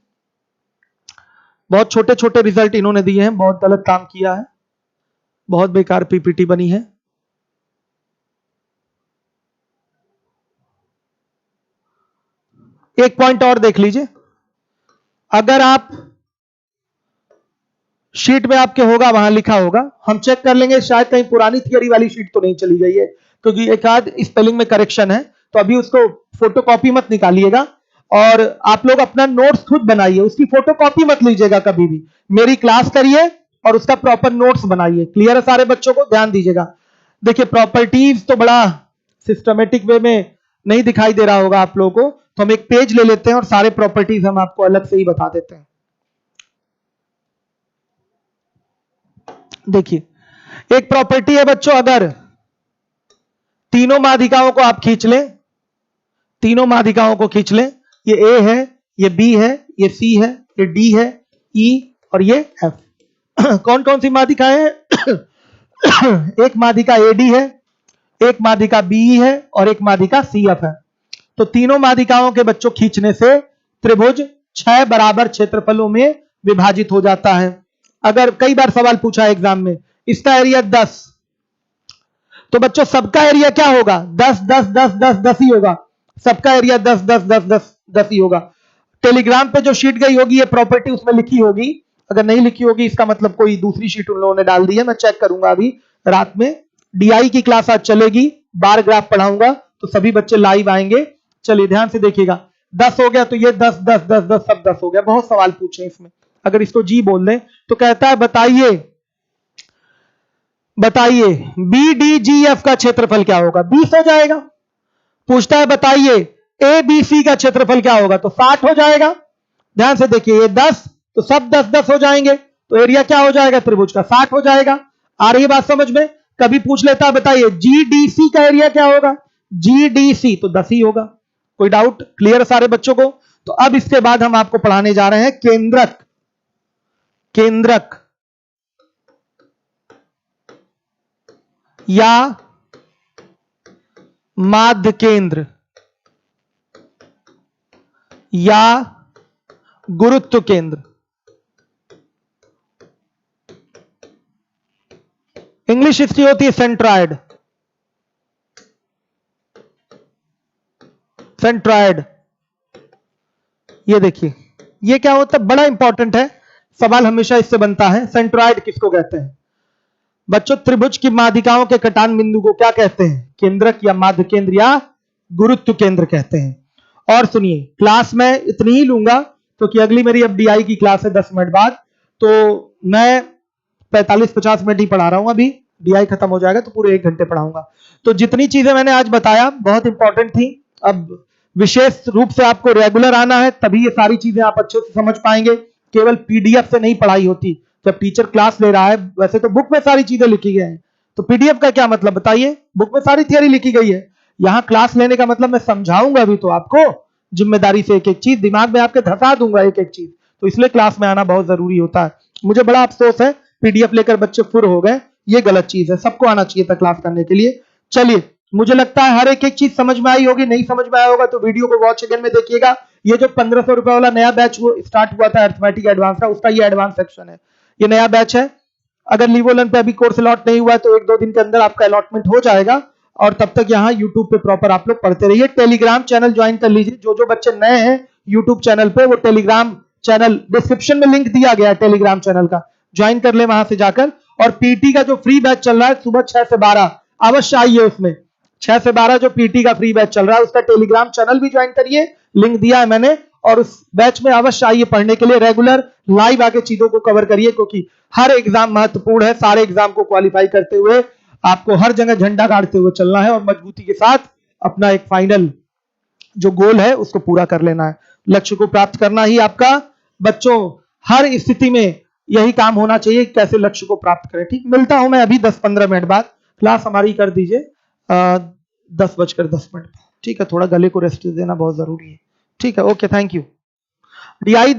बहुत छोटे छोटे रिजल्ट इन्होंने दिए हैं, बहुत गलत काम किया है, बहुत बेकार पीपीटी बनी है। एक पॉइंट और देख लीजिए, अगर आप शीट में आपके होगा, वहां लिखा होगा, हम चेक कर लेंगे, शायद कहीं पुरानी थियरी वाली शीट तो नहीं चली गई है, क्योंकि एक आध स्पेलिंग में करेक्शन है, तो अभी उसको फोटोकॉपी मत निकालिएगा, और आप लोग अपना नोट्स खुद बनाइए, उसकी फोटोकॉपी मत लीजिएगा कभी भी, मेरी क्लास करिए और उसका प्रॉपर नोट्स बनाइए। क्लियर है सारे बच्चों को? ध्यान दीजिएगा। देखिए प्रॉपर्टीज तो बड़ा सिस्टमेटिक वे में नहीं दिखाई दे रहा होगा आप लोगों को, तो हम एक पेज ले लेते हैं और सारे प्रॉपर्टीज हम आपको अलग से ही बता देते हैं। देखिए एक प्रॉपर्टी है बच्चों, अगर तीनों माध्यिकाओं को आप खींच लें, तीनों माध्यिकाओं को खींच लें, ये ए है, ये बी है, ये सी है, ये डी है, ई और ये एफ। कौन कौन सी माध्यिकाएं हैं? एक माध्यिका एडी है, एक माध्यिका बी है और एक माध्यिका सी एफ है। तो तीनों माध्यिकाओं के बच्चों खींचने से त्रिभुज 6 बराबर क्षेत्रफलों में विभाजित हो जाता है। अगर कई बार सवाल पूछा है एग्जाम में, इसका एरिया 10, तो बच्चों सबका एरिया क्या होगा? 10 10 10 10 10 ही होगा, सबका एरिया 10 10 10 10 10 ही होगा। टेलीग्राम पे जो शीट गई होगी ये प्रॉपर्टी उसमें लिखी होगी, अगर नहीं लिखी होगी इसका मतलब कोई दूसरी शीट उन लोगों ने डाल दी है, मैं चेक करूंगा अभी रात में। डीआई की क्लास आज चलेगी, बार ग्राफ पढ़ाऊंगा, तो सभी बच्चे लाइव आएंगे। चलिए ध्यान से देखिएगा, 10 हो गया तो ये 10 10 10 10 सब 10 हो गया। बहुत सवाल पूछे इसमें, अगर इसको जी बोल दें तो कहता है बताइए बताइए बी डी जी एफ का क्षेत्रफल क्या होगा? 20 हो जाएगा। पूछता है बताइए ए बी सी का क्षेत्रफल क्या होगा? तो 60 हो जाएगा। ध्यान से देखिए, ये 10 तो सब 10 10 हो जाएंगे, तो एरिया क्या हो जाएगा त्रिभुज का? 60 हो जाएगा। आ रही बात समझ में? कभी पूछ लेता है बताइए जी डी सी का एरिया क्या होगा? जी डी सी तो 10 ही होगा। कोई डाउट? क्लियर सारे बच्चों को? तो अब इसके बाद हम आपको पढ़ाने जा रहे हैं केंद्रक। केंद्रक या माध्य केंद्र या गुरुत्व केंद्र। इंग्लिश इसकी होती है सेंट्रॉयड। सेंट्रॉयड, ये देखिए ये क्या होता है, बड़ा इंपॉर्टेंट है, सवाल हमेशा इससे बनता है। सेंट्रॉयड किसको कहते हैं बच्चों? त्रिभुज की माध्यिकाओं के कटान बिंदु को क्या कहते हैं? केंद्रक या माध्य केंद्र या गुरुत्व केंद्र कहते हैं। और सुनिए, क्लास में इतनी ही लूंगा क्योंकि अगली मेरी अब डीआई की क्लास है 10 मिनट बाद, तो मैं 45-50 मिनट ही पढ़ा रहा हूं। अभी डीआई खत्म हो जाएगा तो पूरे 1 घंटे पढ़ाऊंगा। तो जितनी चीजें मैंने आज बताया बहुत इंपॉर्टेंट थी। अब विशेष रूप से आपको रेगुलर आना है, तभी ये सारी चीजें आप अच्छे से समझ पाएंगे। केवल पीडीएफ से नहीं पढ़ाई होती, जब टीचर क्लास ले रहा है, वैसे तो बुक में सारी चीजें लिखी गई हैं, तो पीडीएफ का क्या मतलब बताइए? बुक में सारी थियरी लिखी गई है, यहां क्लास लेने का मतलब मैं समझाऊंगा भी तो आपको जिम्मेदारी से, एक एक चीज दिमाग में आपके धसा दूंगा, एक एक चीज, तो इसलिए क्लास में आना बहुत जरूरी होता है। मुझे बड़ा अफसोस है पीडीएफ लेकर बच्चे फुर हो गए, ये गलत चीज है, सबको आना चाहिए था क्लास करने के लिए। चलिए, मुझे लगता है हर एक एक चीज समझ में आई होगी। नहीं समझ में आया होगा तो वीडियो को वॉच अगेन में देखिएगा। ये जो 1500 रुपए वाला नया बैच वो स्टार्ट हुआ था अरिथमेटिक एडवांस का, उसका ये एडवांस सेक्शन है, ये नया बैच है। अगर लीवोलन पे अभी कोर्स अलॉट नहीं हुआ है तो 1-2 दिन के अंदर आपका अलॉटमेंट हो जाएगा, और तब तक यहाँ यूट्यूब पे प्रॉपर आप लोग पढ़ते रहिए। टेलीग्राम चैनल ज्वाइन कर लीजिए, जो जो बच्चे नए हैं यूट्यूब चैनल पे, वो टेलीग्राम चैनल डिस्क्रिप्शन में लिंक दिया गया है टेलीग्राम चैनल का, ज्वाइन कर ले वहां से जाकर। और पीटी का जो फ्री बैच चल रहा है सुबह 6 से 12 अवश्य आइए, उसमें 6 से 12 जो पीटी का फ्री बैच चल रहा है उसका टेलीग्राम चैनल भी ज्वाइन करिए, लिंक दिया है मैंने, और उस बैच में अवश्य आइए पढ़ने के लिए। रेगुलर लाइव आके चीजों को कवर करिए, क्योंकि हर एग्जाम महत्वपूर्ण है। सारे एग्जाम को क्वालिफाई करते हुए आपको हर जगह झंडा गाड़ते हुए चलना है और मजबूती के साथ अपना एक फाइनल जो गोल है उसको पूरा कर लेना है। लक्ष्य को प्राप्त करना ही आपका बच्चों हर स्थिति में यही काम होना चाहिए, कैसे लक्ष्य को प्राप्त करें। ठीक, मिलता हूं मैं अभी 10-15 मिनट बाद, क्लास हमारी कर दीजिए 10:10 ठीक है, थोड़ा गले को रेस्ट देना बहुत जरूरी है। ठीक है, ओके, थैंक यू। डीआई